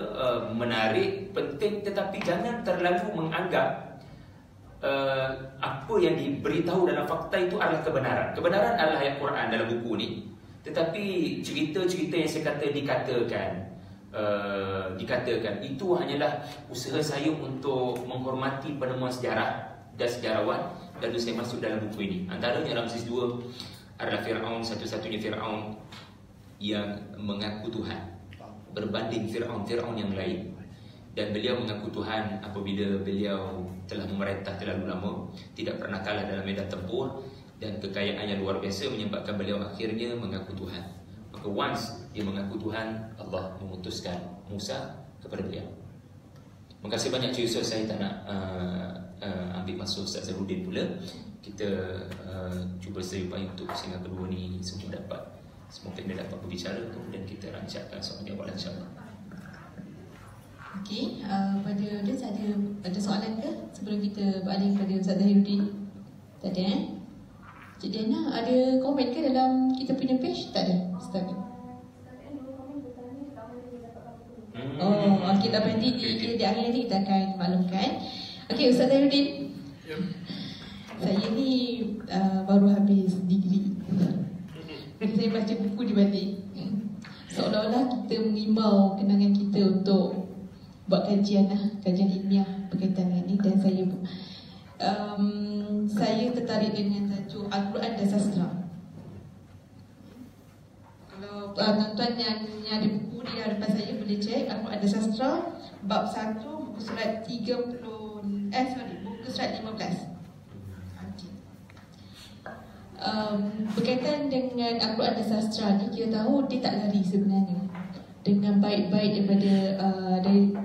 menarik, penting, tetapi jangan terlalu menganggap apa yang diberitahu dalam fakta itu adalah kebenaran. Kebenaran adalah ayat Quran dalam buku ni. Tetapi cerita-cerita yang saya kata dikatakan, dikatakan itu hanyalah usaha saya untuk menghormati penemuan sejarah dan sejarawan, lalu saya masuk dalam buku ini. Antaranya Ramses II adalah Firaun, satu-satunya Firaun yang mengaku Tuhan berbanding Firaun yang lain. Dan beliau mengaku Tuhan apabila beliau telah memerintah terlalu lama, tidak pernah kalah dalam medan tempur, dan kekayaan yang luar biasa menyebabkan beliau akhirnya mengaku Tuhan. Maka once dia mengaku Tuhan, Allah mengutuskan Musa kepada beliau. Terima kasih banyak Cik Yusuf. Saya tak nak ambil masa Ustaz Zahruddin pula. Kita cuba sedaya upaya untuk sehingga kedua ni semua dapat, semoga dia dapat berbicara, kemudian kita rancangkan soalan jawapan insya-Allah. Okey, pada Ustaz ada soalan ke sebelum kita beralih pada Ustaz Zahruddin? Tak ada Cik Diana, ada komen ke dalam kita punya page? Tak ada Ustaz ni. Oh, okey, tak apa, nanti di akhir nanti kita akan maklumkan. Okey, Ustaz Zahruddin. Saya ni baru habis degree. Saya baca buku di balik. Seolah-olah kita mengimbau kenangan kita untuk buat kajian ilmiah berkaitan dengan ini. Dan saya tertarik dengan tajuk Al-Quran dan Sastra. Kalau tuan-tuan yang ada buku di hadapan saya boleh cek Al-Quran dan Sastra bab 1 buku surat 30 buku surat 15. Berkaitan dengan Al-Quran dan Sastra ni, kita tahu dia tak lari sebenarnya dengan baik-baik dari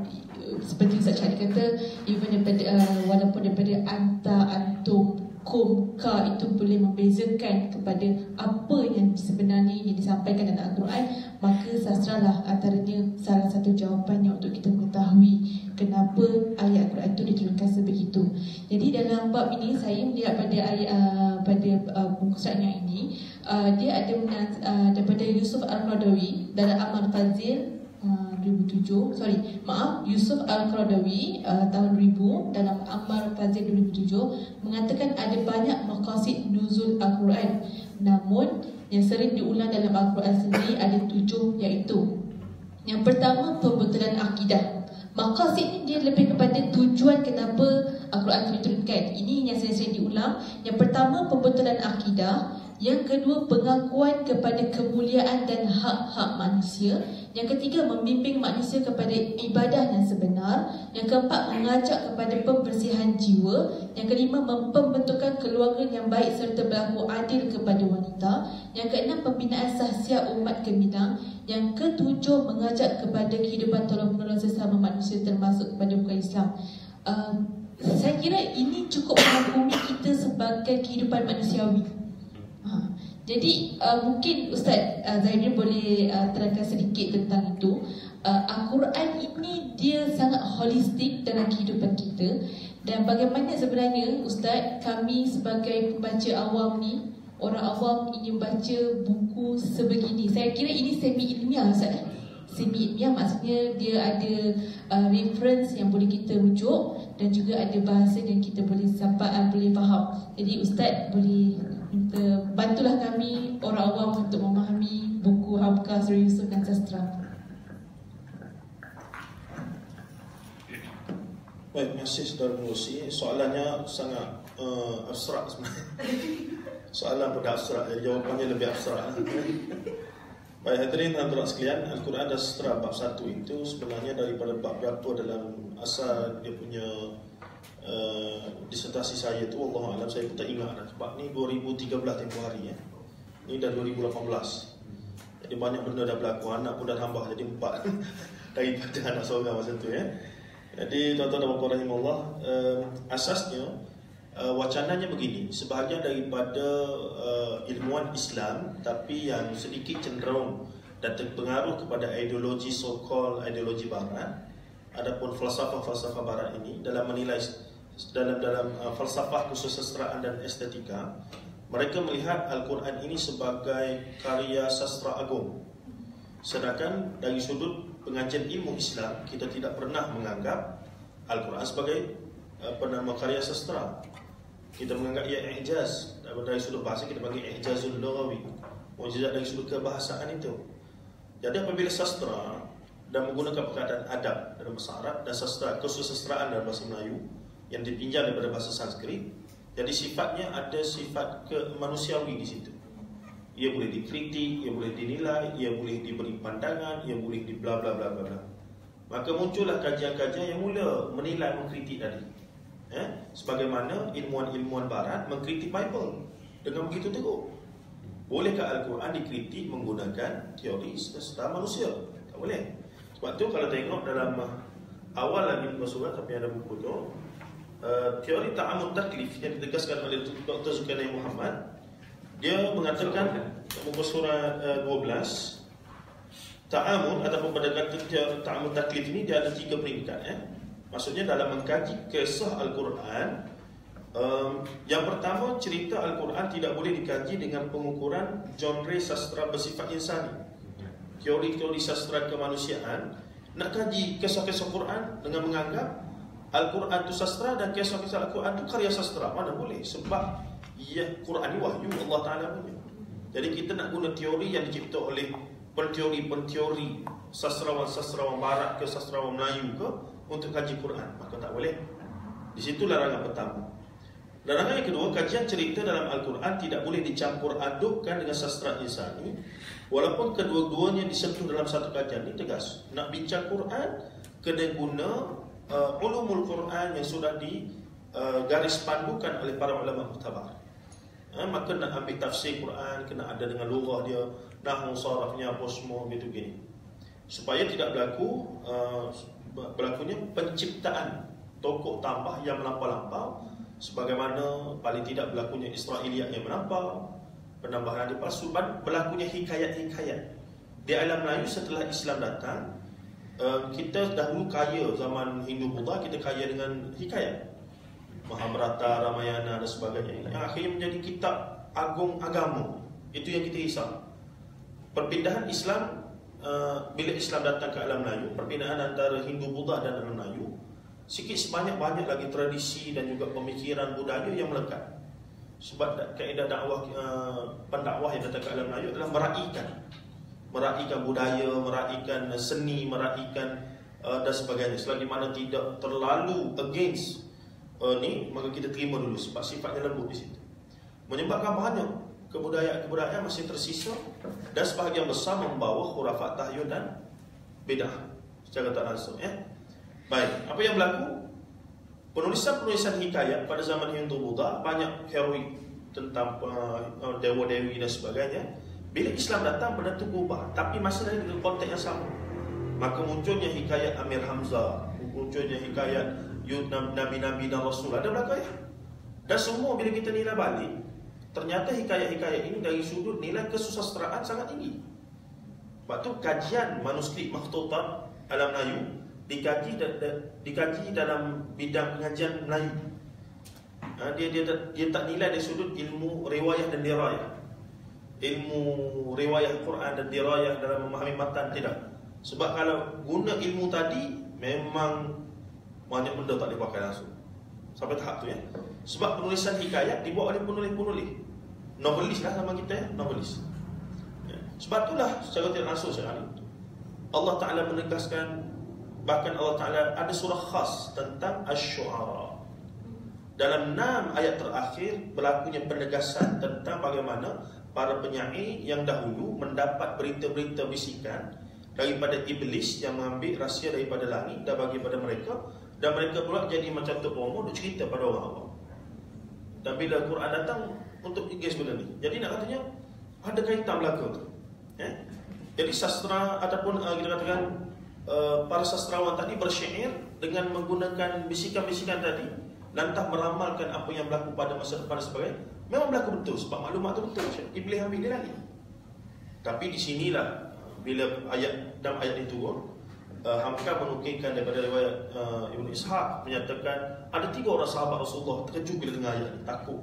seperti Ustaz Syahid kata, even daripada walaupun daripada anta, antum, kum, ka itu boleh membezakan kepada apa yang sebenarnya yang disampaikan dalam Al-Quran, maka sastra lah antaranya salah satu jawapannya untuk kita mengetahui kenapa ayat Al-Quran itu diturunkan sebegitu. Jadi dalam bab ini saya melihat pada ayat pada buku surat yang ini, dia ada daripada Yusuf Al-Qaradawi dalam Amal Fazil 2007, Yusuf Al-Qaradawi tahun 2000 dalam Ammar Fazil 2007 mengatakan ada banyak maqasid nuzul Al-Quran, namun yang sering diulang dalam Al-Quran sendiri ada 7, iaitu yang pertama pembetulan akidah. Maqasid ni dia lebih kepada tujuan kenapa Al-Quran diturunkan. Ini yang sering diulang. Yang pertama pembetulan akidah, yang kedua pengakuan kepada kemuliaan dan hak-hak manusia, yang ketiga membimbing manusia kepada ibadah yang sebenar, yang keempat mengajak kepada pembersihan jiwa, yang kelima pembentukan keluarga yang baik serta berlaku adil kepada wanita, yang keenam pembinaan sahsiah umat gemilang, yang ketujuh mengajak kepada kehidupan tolong-menolong sesama manusia termasuk kepada bukan Islam. Saya kira ini cukup menghubungi kita sebagai kehidupan manusiawi. Jadi mungkin Ustaz Zahruddin boleh terangkan sedikit tentang itu. Al-Quran ini dia sangat holistik dalam kehidupan kita. Dan bagaimana sebenarnya Ustaz, kami sebagai pembaca awam ni, orang awam ingin baca buku sebegini. Saya kira ini semi-ilmiah Ustaz. Semi-ilmiah maksudnya dia ada reference yang boleh kita rujuk dan juga ada bahasa yang kita boleh boleh faham. Jadi Ustaz boleh bantulah kami orang awam untuk memahami buku Hamka, Surah Yusuf dan Sastra. Baik, terima kasih Saudara Pengerusi. Soalannya sangat abstrak sebenarnya. Soalan pada abstrak, jawapannya lebih abstrak. Baik, hadirin dan hadirat sekalian, Al-Quran dan Sastra bab 1 itu sebenarnya daripada bab berapa dalam asal dia punya disertasi saya tu, Allah Alam, saya pun tak ingat dah. Sebab ni 2013 tempoh hari Ni dah 2018. Jadi banyak benda dah berlaku. Anak pun dah tambah jadi 4 daripada anak seorang masa tu Jadi tuan-tuan dan puan-puan rahimahullah, asasnya wacananya begini. Sebahagian daripada ilmuwan Islam tapi yang sedikit cenderung dan terpengaruh kepada ideologi so-called ideologi barat, adapun falsafah-falsafah barat ini dalam menilai dalam falsafah kesusastraan dan estetika, mereka melihat Al-Quran ini sebagai karya sastra agung. Sedangkan dari sudut pengajian ilmu Islam, kita tidak pernah menganggap Al-Quran sebagai karya sastra. Kita menganggap ia i'jaz. Dari sudut bahasa kita panggil i'jazul lughawi, mukjizat dari sudut kebahasaan itu. Jadi apabila sastra dan menggunakan perkataan adab dalam bahasa Arab dan sastra kesusastraan dalam bahasa Melayu yang dipinjam daripada bahasa Sanskrit. Jadi sifatnya ada sifat kemanusiawi di situ. Ia boleh dikritik, ia boleh dinilai, ia boleh diberi pandangan, ia boleh di bla bla bla bla bla. Maka muncullah kajian-kajian yang mula menilai, mengkritik tadi. Sebagaimana ilmuwan-ilmuwan barat mengkritik Bible dengan begitu teguh. Bolehkah Al-Quran dikritik menggunakan teori sastra manusia? Tak boleh. Sebab tu kalau tengok dalam awal lagi surah, tapi ada buku tu, teori ta'amud taklif yang ditegaskan oleh Dr. Zulkarnain Muhammad, dia mengatakan muka surah 12, ta'amud ataupun pada kata ta'amud taklif ini dia ada 3 peringkat. Maksudnya dalam mengkaji kisah Al-Quran, yang pertama, cerita Al-Quran tidak boleh dikaji dengan pengukuran genre sastra bersifat insani. Teori-teori sastra kemanusiaan nak kaji kisah-kisah Quran dengan menganggap Al-Quran itu sastra dan kisah-kisah Al-Quran itu karya sastra. Mana boleh, sebab Quran ini wahyu Allah Ta'ala punya. Jadi kita nak guna teori yang dicipta oleh penteori-penteori sastrawan-sastrawan barat ke sastrawan Melayu ke untuk kaji Quran, maka tak boleh. Di situ larangan pertama. Larangan yang kedua, kajian cerita dalam Al-Quran tidak boleh dicampur adukkan dengan sastra insani, walaupun kedua-duanya disentuh dalam satu kajian. Ini tegas. Nak bincang Quran, kena guna ulumul Quran yang sudah digaris pandukan oleh para ulama muktabar. Maka nak ambil tafsir Quran, kena ada dengan lughah dia, nahwu, sarafnya, apa semua gitu gini. Supaya tidak berlakunya penciptaan tokoh tambah yang melampau-lampau, sebagaimana paling tidak berlakunya Israiliyat yang melampau, penambahan hadis palsu, berlakunya hikayat-hikayat. Di alam Melayu setelah Islam datang, kita dahulu kaya zaman Hindu-Buddha, kita kaya dengan hikayat, Mahabharata, Ramayana dan sebagainya, yang akhirnya menjadi kitab agung agama. Itu yang kita risau. Perpindahan Islam, bila Islam datang ke alam Melayu, perbezaan antara Hindu-Buddha dan alam Melayu, sikit sebanyak-banyak lagi tradisi dan juga pemikiran budaya yang melekat. Sebab kaedah dakwah, pendakwah yang datang ke alam Melayu adalah meraihkan budaya, meraihkan seni, meraihkan dan sebagainya. Selagi mana tidak terlalu against ni, maka kita terima dulu sebab sifatnya lembut di situ. Menyebabkan banyak kebudayaan masih tersisa dan sebahagian besar membawa khurafat, tahyul dan bidah secara tak langsung. Baik, apa yang berlaku? Penulisan hikayat pada zaman Hindu-Buddha banyak heroik tentang dewa-dewi dan sebagainya. Bila Islam datang, benda itu berubah, tapi masih ada dalam konteks yang sama. Maka munculnya hikayat Amir Hamzah, munculnya hikayat Nabi-Nabi dan Rasul, ada berlaku ya. Dan semua bila kita nilai balik, ternyata hikayat-hikayat ini dari sudut nilai kesusastraan sangat tinggi. Sebab tu kajian manuskrip makhtutat alam Melayu dikaji dalam bidang pengajian Melayu. Dia tak nilai dari sudut ilmu riwayah dan dirayah, ilmu riwayah Quran dan dirayah dalam memahami matan, tidak. Sebab kalau guna ilmu tadi, memang banyak benda tak boleh pakai langsung sampai tahap tu ya. Sebab penulisan hikayat dibuat oleh penulis-penulis, novelis lah nama kita ya, novelis. Sebab itulah secara tidak langsung sekali Allah Ta'ala menegaskan, bahkan Allah Ta'ala ada surah khas tentang Asy-Syu'ara. Dalam 6 ayat terakhir berlakunya penegasan tentang bagaimana para penyair yang dahulu mendapat berita-berita bisikan daripada iblis yang mengambil rahsia daripada langit dan bagi pada mereka, dan mereka pula jadi macam tok promo untuk cerita pada orang awam. Dan bila Quran datang untuk engage benda ni, jadi nak katanya ada kaitan belaka tu. Jadi sastra ataupun kita katakan para sastrawan tadi bersyair dengan menggunakan bisikan-bisikan tadi, lantas meramalkan apa yang berlaku pada masa depan dan sebagainya. Memang berlaku betul, sebab maklumat tu betul. Iblis ambil dia lagi. Tapi di sinilah bila dalam ayat itu turun, Hamka menukilkan daripada riwayat Ibn Ishaq menyatakan ada 3 orang sahabat Rasulullah terkejut bila dengar ayat ini, takut.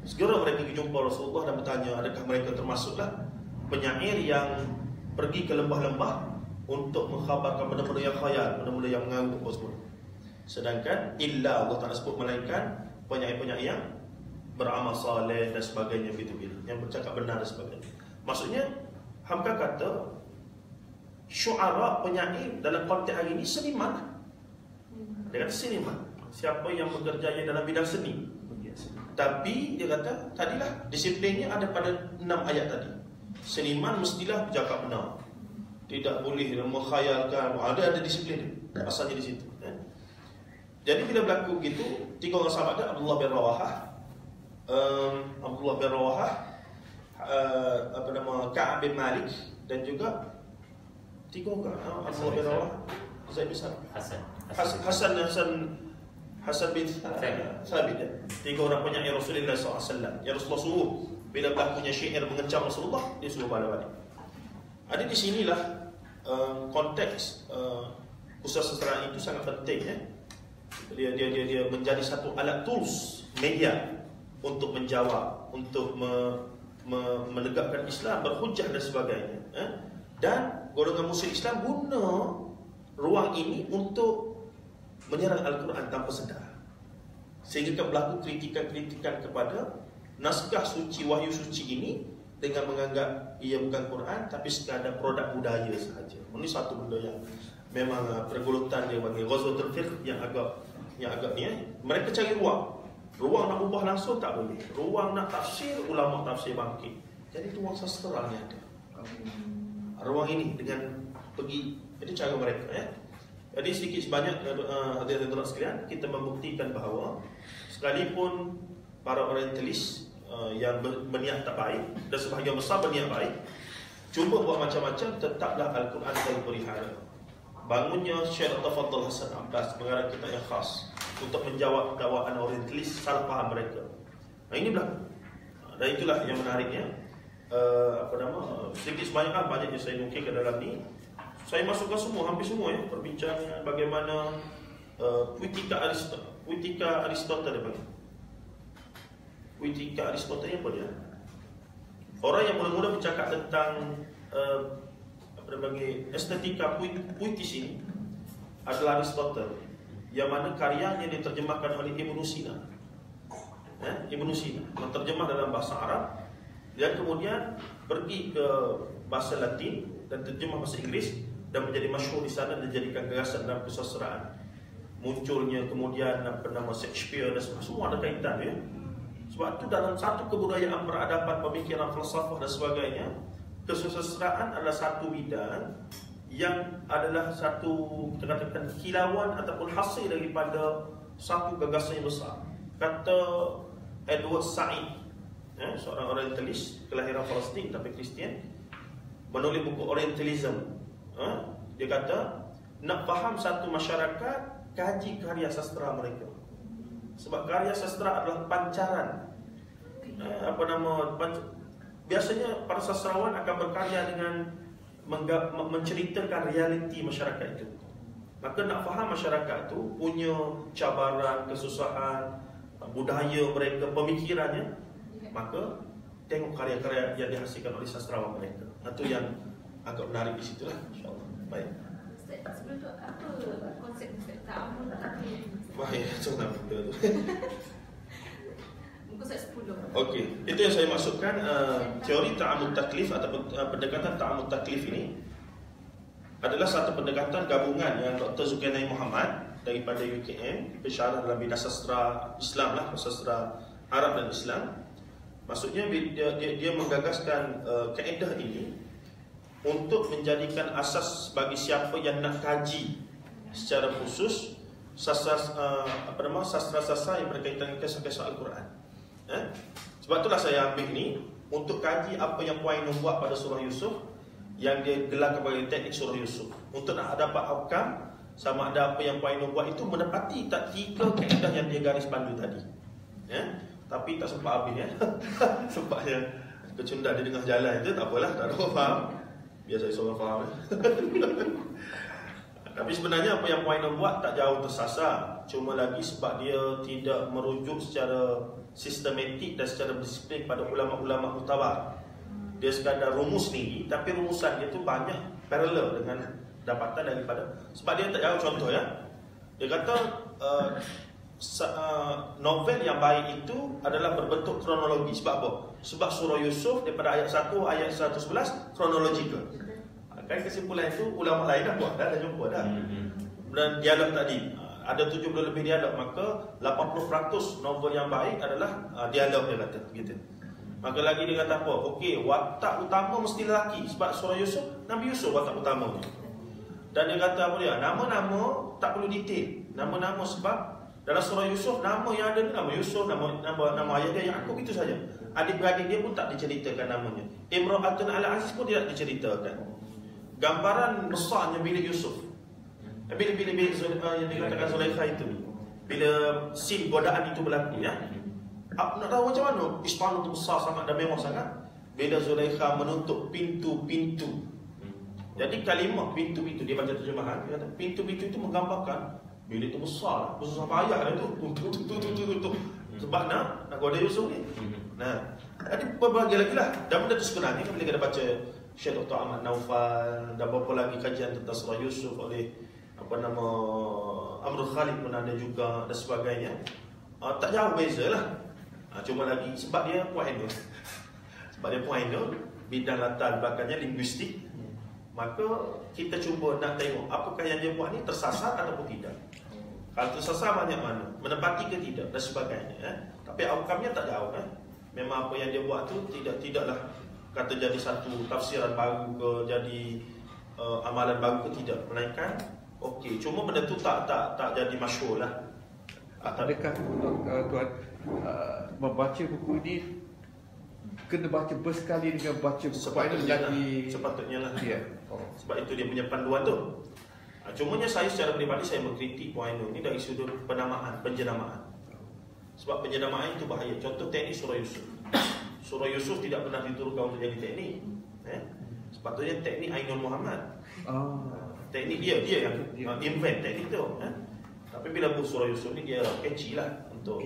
Segera mereka pergi jumpa Rasulullah dan bertanya, adakah mereka termasuklah penyair yang pergi ke lembah-lembah untuk mengkhabarkan benda-benda yang khayal, benda-benda yang mengarut apa semua. Sedangkan illa Allah Ta'ala sebut melainkan penyair-penyair yang beramal saleh dan sebagainya, begitu, yang bercakap benar dan sebagainya. Maksudnya Hamka kata syu'ara, penyair dalam konteks hari ini seniman. Dia kata seniman, siapa yang berjaya dalam bidang seni. Tapi dia kata tadilah disiplinnya ada pada 6 ayat tadi. Seniman mestilah bercakap benar, tidak boleh menghayalkan. Ada disiplin asalnya di situ. Jadi bila berlaku gitu, 3 orang sahabat dia, Abdullah bin Rawahah, Ka'ab bin Malik, dan juga 3 orang, Abdullah bin Rawahah, Zaid bin Sabit, Hasan bin Thabit, 3 orang penyair Rasulullah SAW. Yang Rasulullah suruh bila berlakunya syair mengecam Rasulullah, dia suruh balik-balik. Ada di sinilah konteks kesusastraan itu sangat penting. Dia menjadi satu alat tools media untuk menjawab, untuk menegakkan Islam, berhujah dan sebagainya. Dan golongan musuh Islam guna ruang ini untuk menyerang Al-Quran tanpa sedar, sehingga berlaku kritikan-kritikan kepada naskah suci, wahyu suci ini, dengan menganggap ia bukan Quran tapi sekadar produk budaya sahaja. Ini satu benda yang memang pergulutan dia bagi Ghazwatul Fiqh yang agak ni. Mereka cari ruang nak ubah langsung tak boleh, ruang nak tafsir, ulama tafsir bangkit. Jadi itu ruang sastra ni ada. Ruang ini dengan pergi, itu cara mereka. Jadi sedikit sebanyak hadirin sekalian, kita membuktikan bahawa sekalipun para orientalis yang berniat tak baik, dan sebahagian besar berniat baik, cuba buat macam-macam, tetaplah Al-Quran terpelihara. Bangunnya Syekh Tafadhal Hasan Abbas mengarang kitab yang khas untuk menjawab dakwaan orientalis, salah faham mereka. Ini berlaku. Dan itulah yang menariknya. Sedikit sebanyak banyak yang saya mungkin ke dalam ni. Saya masukkan semua, hampir semua perbincangan bagaimana puitika Aristotle dia panggil. Puitika Aristotle apa dia? Orang yang mula-mula bercakap tentang estetika puitis ini adalah Aristotle, yang mana karyanya diterjemahkan oleh Ibn Sina. Ibn Sina menterjemah dalam bahasa Arab dan kemudian pergi ke bahasa Latin dan terjemah bahasa Inggeris dan menjadi masyhur di sana dan dijadikan gagasan dalam kesusastraan. Munculnya kemudian Shakespeare dan semua ada kaitan ya. Sebab itu dalam satu kebudayaan peradaban, pemikiran falsafah dan sebagainya, kesusastraan adalah satu bidang yang adalah satu, kita katakan, kilauan ataupun hasil daripada satu gagasan yang besar. Kata Edward Said, seorang orientalis kelahiran Palestin tapi Kristian, menulis buku Orientalism. Dia kata, nak faham satu masyarakat, kaji karya sastra mereka. Sebab karya sastra adalah pancaran. Biasanya para sastrawan akan berkarya dengan menceritakan realiti masyarakat itu. Maka nak faham masyarakat itu punya cabaran, kesusahan, budaya mereka, pemikirannya, maka tengok karya-karya yang dihasilkan oleh sastrawan mereka. Itu yang agak menarik di situlah, insya-Allah. Baik. Sebelum tu apa konsep ta'amul taklif? Baik, contoh betul tu. Muka surat 10. Okey, itu yang saya maksudkan teori ta'amul taklif ataupun pendekatan ta'amul taklif ini adalah satu pendekatan gabungan yang Dr. Zulkarnain Muhammad daripada UKM pensyarah dalam bidang sastra Islam lah, sastra Arab dan Islam. Maksudnya dia menggagaskan kaedah ini untuk menjadikan asas bagi siapa yang nak kaji secara khusus sastra-sastra yang berkaitan dengan kisah-kisah Al-Quran. Sebab itulah saya ambil ni untuk kaji apa yang puan membuat pada surah Yusuf, yang dia gelar sebagai teknik surah Yusuf, untuk nak dapat outcome sama ada apa yang puan membuat itu menepati tak 3 kaedah yang dia garis pandu tadi. Tapi tak sempat habis sempatnya kecundak di tengah jalan itu, tak apalah, tak ada orang faham. Biar saya seorang faham. Tapi sebenarnya apa yang puan buat tak jauh tersasar. Cuma lagi sebab dia tidak merujuk secara sistematik dan secara disiplin pada ulama-ulama mutabar. Dia sekadar rumus tinggi, tapi rumusan dia tu banyak paralel dengan dapatan daripada. Sebab dia tak jauh, contoh ya. Dia kata novel yang baik itu adalah berbentuk kronologi. Sebab apa? Sebab surah Yusuf daripada ayat 1 ayat 111 kronologikal. Kan kesimpulan itu ulama lain dah buat dah jumpa dah. Dan dialog tadi ada 70 lebih dialog, maka 80% novel yang baik adalah dialog, dia kata gitu. Maka lagi dia kata apa? Okey, watak utama mesti lelaki. Sebab surah Yusuf, Nabi Yusuf watak utamanya. Dan dia kata apa dia? Nama-nama tak perlu detail. Nama-nama sebab dalam surah Yusuf, nama yang ada ni nama Yusuf, nama ayah dia Yaqub, itu saja. Adik-beradik dia pun tak diceritakan namanya. Imra'atun al-Aziz pun tidak diceritakan. Gambaran besarnya bilik Yusuf. Bila yang dikatakan Zulaikha itu, bila scene godaan itu berlaku, ya. Nak tahu macam mana? Istana itu besar sangat dan mewah sangat. Bila Zulaikha menutup pintu-pintu. Jadi kalimah pintu-pintu, dia baca terjemahan, dia kata pintu-pintu itu menggambarkan bilik itu besar, besar payah dah tu. Sebab nak goda Yusuf ni. Nah, ada berbagai lagi lah. Dan benda tu sebenarnya bila kita baca Syekh Dr. Ahmad Naufal dan beberapa lagi kajian tentang surah Yusuf oleh Amrul Khalid pun ada juga dan sebagainya. Tak jauh beza lah. Cuma lagi sebab dia pointer. Sebab dia pointer, bidang latar belakangnya linguistik. Maka kita cuba nak tengok apakah yang dia buat ni tersasar ataupun tidak. Kalau tersasar banyak mana, menepati ke tidak dan sebagainya. Tapi outcome-nya tak jauh. Memang apa yang dia buat tu tidaklah kata jadi satu tafsiran baru ke, jadi amalan baru ke, tidak. Melainkan okey, cuma benda tu tak jadi masyhur lah. Adakah tuan membaca buku ini kena baca bersekali dengan baca buku sepatutnya lah. Ya. Sebab itu dia punya panduan tu. Cumanya saya secara peribadi saya mengkritik Puan Ainun ni dari sudut penamaan, penjenamaan. Sebab penjenamaan itu bahaya. Contoh teknik surah Yusuf. Surah Yusuf tidak pernah diturunkan untuk jadi teknik. Sepatutnya teknik Ainun Muhammad. Teknik dia yang invent teknik tu. Tapi bila buat surah Yusuf ni dia catchy lah untuk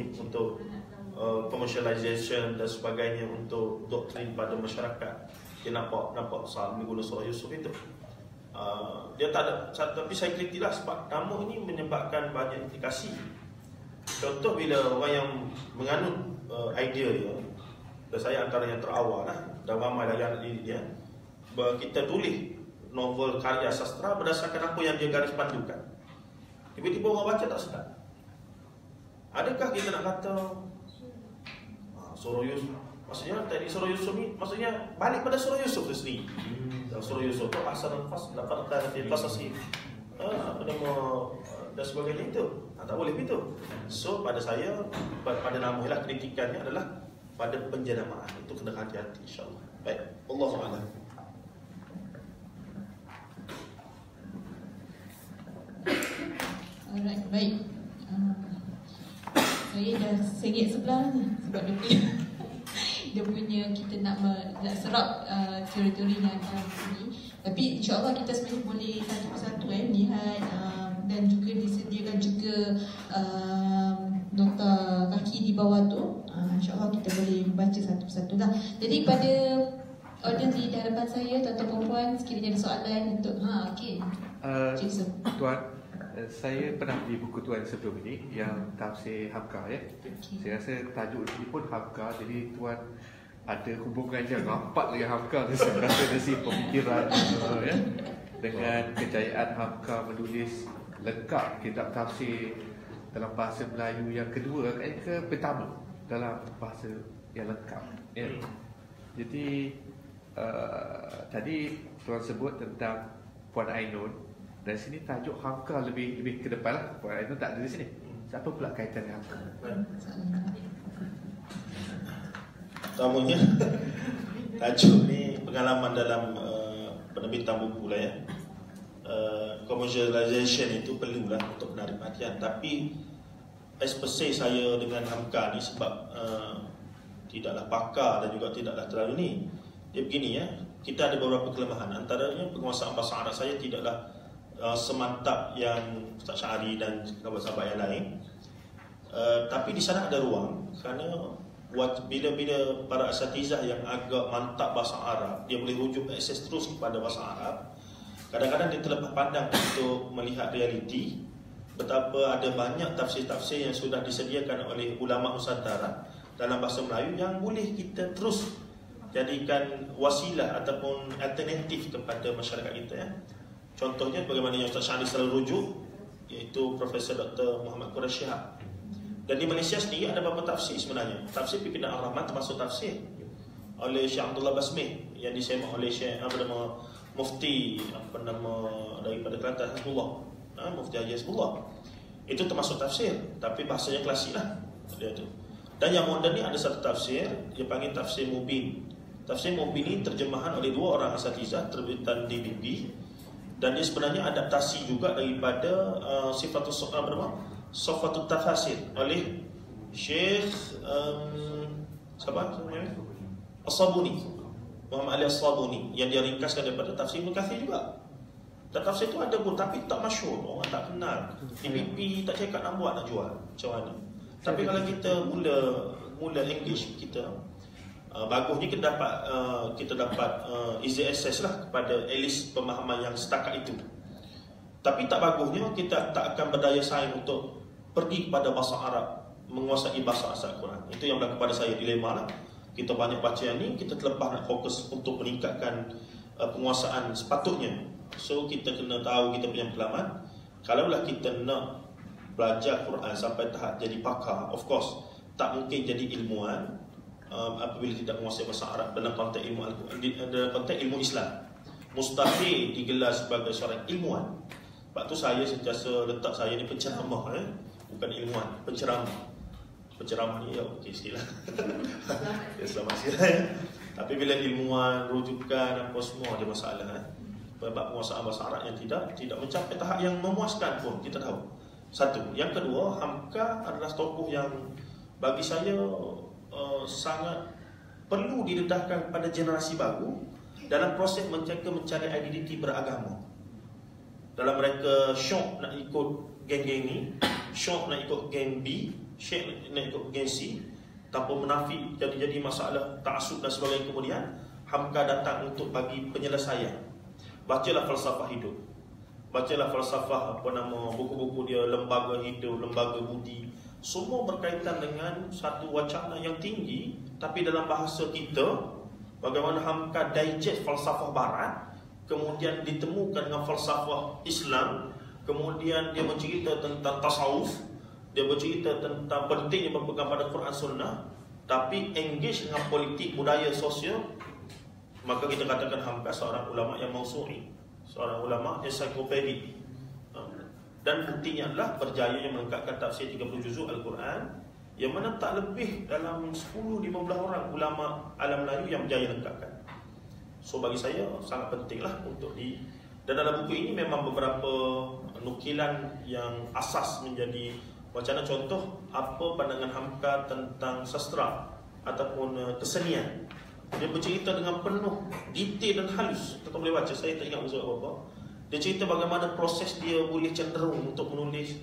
commercialization dan sebagainya, untuk doktrin pada masyarakat. Dia nampak besar guna surah Yusuf itu. Dia tak ada, tapi saya kritik lah sebab nama ini menyebabkan banyak implikasi. Contoh bila orang yang menganut idea dia, dan saya antara yang terawal lah, dan ramai lagi anak didik dia, kita tulis novel karya sastra berdasarkan apa yang dia garis pandukan. Tiba-tiba orang baca tak sedap. Adakah kita nak kata surah Yusuf, maksudnya teknik surah Yusuf ni maksudnya balik pada surah Yusuf tu sendiri. Surah Yusuf tu asal nafas laqad kana fi qasasi dan sebagainya itu. Tak boleh begitu. So pada saya, pada nama lah kritikannya adalah pada penjenamaan. Itu kena hati-hati insya-Allah. Baik, Allahu a'lam. Alright, baik. Saya dah sengit sebelah ni sebab dia punya kita nak serap teori-teori yang dalam sini. Tapi insya-Allah kita sebenarnya boleh satu persatu lihat dan juga disediakan juga nota kaki di bawah tu. InsyaAllah kita boleh baca satu persatu lah. Jadi pada audiens di hadapan saya, tuan-tuan perempuan, sekiranya ada soalan untuk okey. Tuan, saya pernah beli buku tuan sebelum ini yang tafsir Hamka ya. Saya rasa tajuk ini pun Hamka, jadi tuan ada hubungan yang rapat dengan Hamka. Saya rasa dari segi pemikiran ya, dengan kejayaan Hamka menulis lengkap kitab tafsir dalam bahasa Melayu yang kedua ke pertama dalam bahasa yang lengkap ya. Jadi tadi tuan sebut tentang Puan Ainun. Dari sini tajuk Hamka lebih ke depan lah. Puan Ainun tak ada di sini. Siapa pula kaitan dengan Hamka? Pertamanya tajuk ni pengalaman dalam penerbitan buku lah ya. Commercialization itu perlulah untuk menarik perhatian. Tapi especially saya dengan Hamka ni sebab tidaklah pakar dan juga tidaklah terlalu ni. Dia begini ya, kita ada beberapa kelemahan. Antaranya penguasaan bahasa Arab saya tidaklah semantap yang Ustaz Syahari dan sahabat-sahabat yang lain. Tapi di sana ada ruang kerana bila para asatizah yang agak mantap bahasa Arab, dia boleh rujuk akses terus kepada bahasa Arab. Kadang-kadang dia terlepas pandang untuk melihat realiti betapa ada banyak tafsir-tafsir yang sudah disediakan oleh ulama Nusantara dalam bahasa Melayu yang boleh kita terus jadikan wasilah ataupun alternatif kepada masyarakat kita ya. Contohnya bagaimana yang Ustaz Syahri selalu rujuk, iaitu Profesor Dr. Muhammad Quraisy Shihab. Dan di Malaysia sendiri ada beberapa tafsir sebenarnya. Tafsir Pimpinan Ar-Rahman termasuk tafsir oleh Syekh Abdullah Basmih yang disemak oleh Syekh Mufti daripada Kelantan Hizbullah, Mufti Haji Hizbullah. Itu termasuk tafsir, tapi bahasanya klasik lah dia tu. Dan yang moden ni ada satu tafsir dia panggil tafsir Mubin. Tafsir Mubin ini terjemahan oleh dua orang asatizah terbitan DBB, dan dia sebenarnya adaptasi juga daripada Sifatul Tafasir oleh Syekh As-Sabuni, Muhammad Ali As-Sabuni, yang dia ringkaskan daripada tafsir Ibn Kathir juga. Dan tafsir itu ada pun tapi tak masyhur, orang tak kenal. DBB tak cakap nak buat, nak jual macam mana. Tapi kalau kita mula English kita, bagusnya kita dapat easy access lah kepada at least pemahaman yang setakat itu. Tapi tak bagusnya kita tak akan berdaya saing untuk pergi kepada bahasa Arab, menguasai bahasa asal Quran. Itu yang berlaku pada saya, dilema lah. Kita banyak baca yang ni, kita terlepas nak fokus untuk meningkatkan penguasaan sepatutnya. So kita kena tahu kita punya pengalaman. Kalaulah kita nak belajar Quran sampai tahap jadi pakar, of course tak mungkin jadi ilmuwan apabila tidak menguasai bahasa Arab dalam konteks ilmu dalam konteks ilmu Islam. Mustahil digelar sebagai seorang ilmuwan. Sebab tu saya sentiasa letak saya ni penceramah, bukan ilmuwan, penceramah. Penceramah ni ya okey sikitlah. Ya selamat siang. Tapi bila ilmuwan, rujukan apa semua ada masalah sebab penguasaan bahasa Arab yang tidak mencapai tahap yang memuaskan pun kita tahu. Satu. Yang kedua, Hamka adalah tokoh yang bagi saya sangat perlu didedahkan pada generasi baru dalam proses mencari identiti beragama. Dalam mereka syok nak ikut geng-geng ni, syok nak ikut geng B, syok nak ikut geng C, tanpa menafik jadi masalah ta'assub dan sebagainya. Kemudian Hamka datang untuk bagi penyelesaian. Bacalah falsafah hidup, bacalah falsafah buku-buku dia, lembaga hidup, lembaga budi, semua berkaitan dengan satu wacana yang tinggi. Tapi dalam bahasa kita, bagaimana Hamka digest falsafah barat, kemudian ditemukan dengan falsafah Islam, kemudian dia bercerita tentang tasawuf, dia bercerita tentang pentingnya berpegang pada Quran Sunnah, tapi engage dengan politik, budaya, sosial. Maka kita katakan Hamka seorang ulama yang mausu'i, seorang ulama ensiklopedik. Dan buktinya adalah berjaya yang melengkapkan tafsir 30 juzuk Al-Quran, yang mana tak lebih dalam 10-15 orang ulama alam Melayu yang berjaya lengkapkan. So bagi saya sangat pentinglah untuk dan dalam buku ini memang beberapa nukilan yang asas menjadi wacana. Contoh, apa pandangan Hamka tentang sastra ataupun kesenian. Dia bercerita dengan penuh detail dan halus. Kita boleh baca, saya tak ingat usul apa-apa. Dia cerita bagaimana proses dia boleh cenderung untuk menulis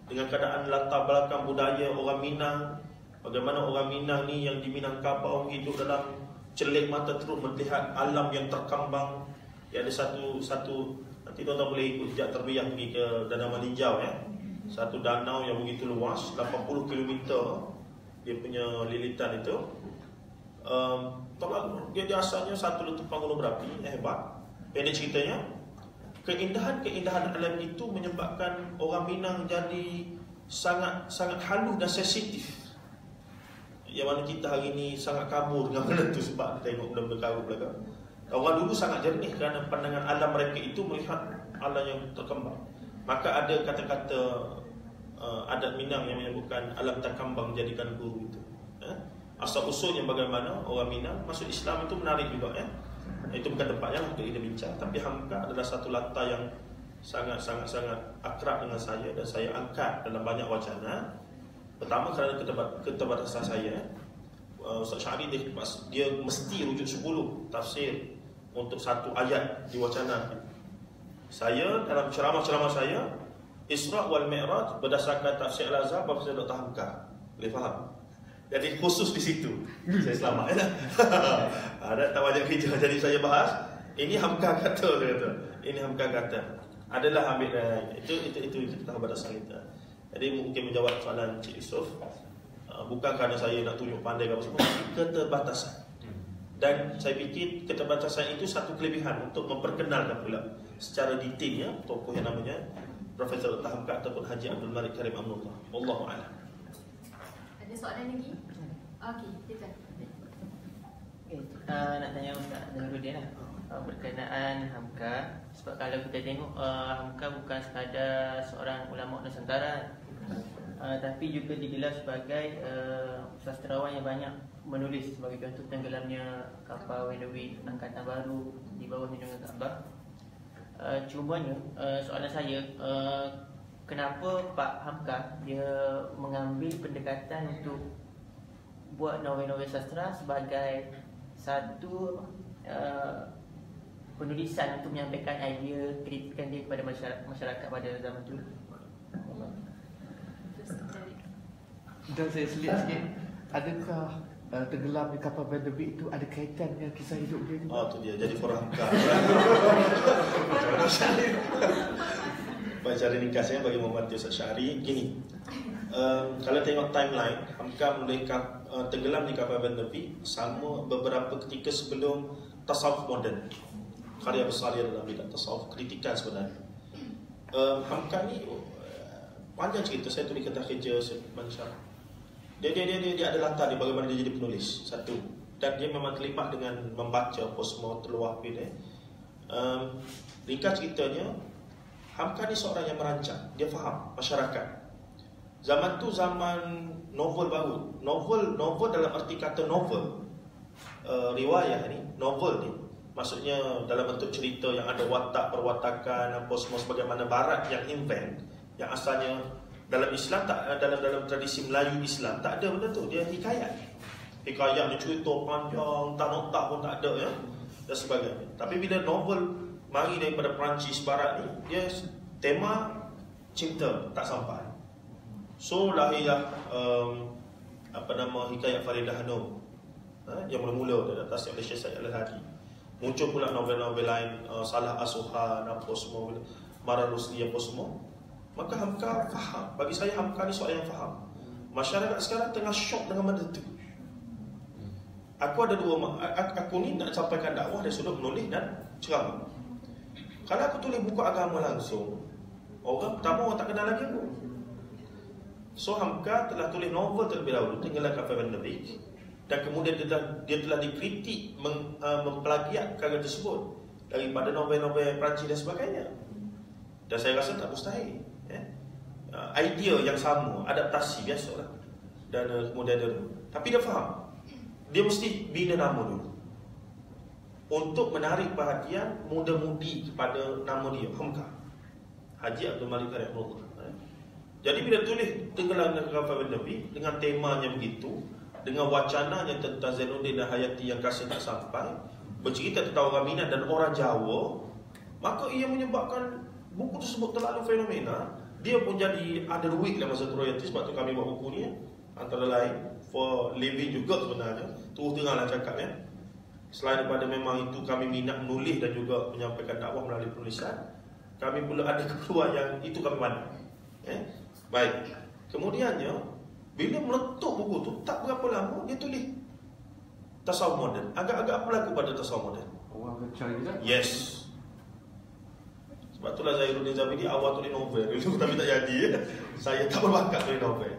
dengan keadaan latar belakang budaya orang Minang. Bagaimana orang Minang ni yang di Minangkabau hidup dalam celik mata terus melihat alam yang terkambang. Dia ada satu nanti tuan-tuan boleh ikut jejak terbiah pergi ke Danau Maninjau Satu danau yang begitu luas, 80 km dia punya lilitan itu. Dia asalnya satu letupan gunung berapi hebat. Pendek ceritanya, keindahan alam itu menyebabkan orang Minang jadi sangat halus dan sensitif. Yang mana kita hari ini sangat kabur dengan benda itu sebab kita tengok benda-benda kabur belakang. Orang dulu sangat jernih kerana pandangan alam mereka itu melihat alam yang terkembang. Maka ada kata-kata adat Minang yang menyebutkan alam terkambang jadikan guru itu. Asal usulnya bagaimana orang Minang masuk Islam itu menarik juga Itu bukan tempatnya untuk kita bincang. Tapi Hamka adalah satu latar yang sangat akrab dengan saya dan saya angkat dalam banyak wacana. Pertama kerana keterbatasan saya. Ustaz Syahri dia mesti rujuk 10 tafsir untuk satu ayat diwacanakan. Saya dalam ceramah-ceramah saya, Isra' wal Mi'raj berdasarkan tafsir Al-Azhar Profesor Dr. Hamka. Boleh faham? Jadi khusus di situ saya selamat Ada tak banyak kerja. Jadi saya bahas ini Hamka kata, ini Hamka kata. Adalah ambil itu kita tahu batasan kita. Jadi mungkin menjawab soalan Cik Yusof, bukan kerana saya nak tunjuk pandai apa semua, keterbatasan. Dan saya fikir keterbatasan itu satu kelebihan untuk memperkenalkan pula secara detailnya tokoh yang namanya Profesor Dr. Hamka ataupun Haji Abdul Malik Karim Amnullah. Wallahu a'lam. Ada soalan lagi? Okey, kita. Nak tanya Ustaz Zainuddin lah berkenaan Hamka. Sebab kalau kita tengok Hamka bukan sekadar seorang ulama Nusantara, tapi juga digelar sebagai sastrawan yang banyak menulis. Sebagai contoh, tenggelamnya kapal Wendowi Angkatan Baru di bawah naungan Kaabah. Cumanya soalan saya, kenapa Pak Hamka dia mengambil pendekatan untuk buat novel-novel sastra sebagai satu penulisan untuk menyampaikan idea kritikan dia kepada masyarakat pada zaman itu? Dan saya selit sikit, adakah tenggelam di kapal Vanderbilt itu ada kaitan dengan kisah hidup dia juga? Oh, tu dia. Jadi for Hamka. Baik, cara ringkasnya bagi Muhammad Ustaz Syahri gini. Kalau tengok timeline, Hamka mulai tenggelam di kapal Vanderbilt sama beberapa ketika sebelum tasawuf moden. Karya besar dia dalam bidang tasawuf, kritikan sebenarnya. Hamka ni panjang cerita, saya tulis kata kerja manusia. Dia ada latar dia bagaimana dia jadi penulis. Satu, dan dia memang terlibat dengan membaca Posmo terluar bila. Ringkas ceritanya, Hamka ni seorang yang merancang, dia faham masyarakat. Zaman tu zaman novel baru. Novel dalam arti kata novel, riwayah ni, novel ni maksudnya dalam bentuk cerita yang ada watak, perwatakan, Posmo sebagaimana Barat yang invent, yang asalnya dalam Islam tak, dalam tradisi Melayu Islam tak ada benda tu. Dia hikayat ni cerita panjang, tak nota pun tak ada ya, dan sebagainya. Tapi bila novel mari daripada Perancis Barat ni, dia tema cinta tak sampai. So lahirlah hikayat Faridah Hanum yang mula-mula diadaptasi oleh Syekh Said Al-Hadi. Muncul pula novel-novel lain, Salah Asuhan, apa semua, Mara Rusli, apa semua. Maka Hamka faham. Bagi saya Hamka ni seorang yang faham. Masyarakat sekarang tengah syok dengan benda tu. Aku ada aku ni nak sampaikan dakwah dari sudut menulis dan ceramah. Kalau aku tulis buku agama langsung, orang pertama orang tak kenal lagi aku. So Hamka telah tulis novel terlebih dahulu, Tenggelam Kapal Vanderbilt, dan kemudian dia telah dikritik memplagiat karya tersebut daripada novel-novel Perancis dan sebagainya. Dan saya rasa tak mustahil. Idea yang sama, adaptasi biasalah. Dan kemudian dia, tapi dia faham, dia mesti bina nama dulu untuk menarik perhatian muda-mudi kepada nama dia, Hamka, Haji Abdul Malik Karim Amnullah. Jadi bila tulis Tenggelam Kapal Vanderbilt dengan temanya begitu, dengan wacananya tentang Zainuddin dan Hayati yang kasih tak sampai, bercerita tentang orang Minang dan orang Jawa, maka ia menyebabkan buku tersebut terlalu fenomena. Dia pun jadi ada duit dalam masa royalty. Sebab tu kami buat buku ni antara lain for living juga sebenarnya. Terus teranglah cakap ya. Selain daripada memang itu kami minat menulis dan juga menyampaikan dakwah melalui penulisan, kami pula ada keperluan yang itu kami pandang. Baik. Kemudiannya bila meletup buku tu, tak berapa lama dia tulis tasawuf moden. Agak-agak berlaku pada tasawuf moden. Orang percaya juga. Yes. Sebab itulah Zainuddin Zabidi awal tulis novel dulu tapi tak jadi. Saya tak berbakat tulis novel.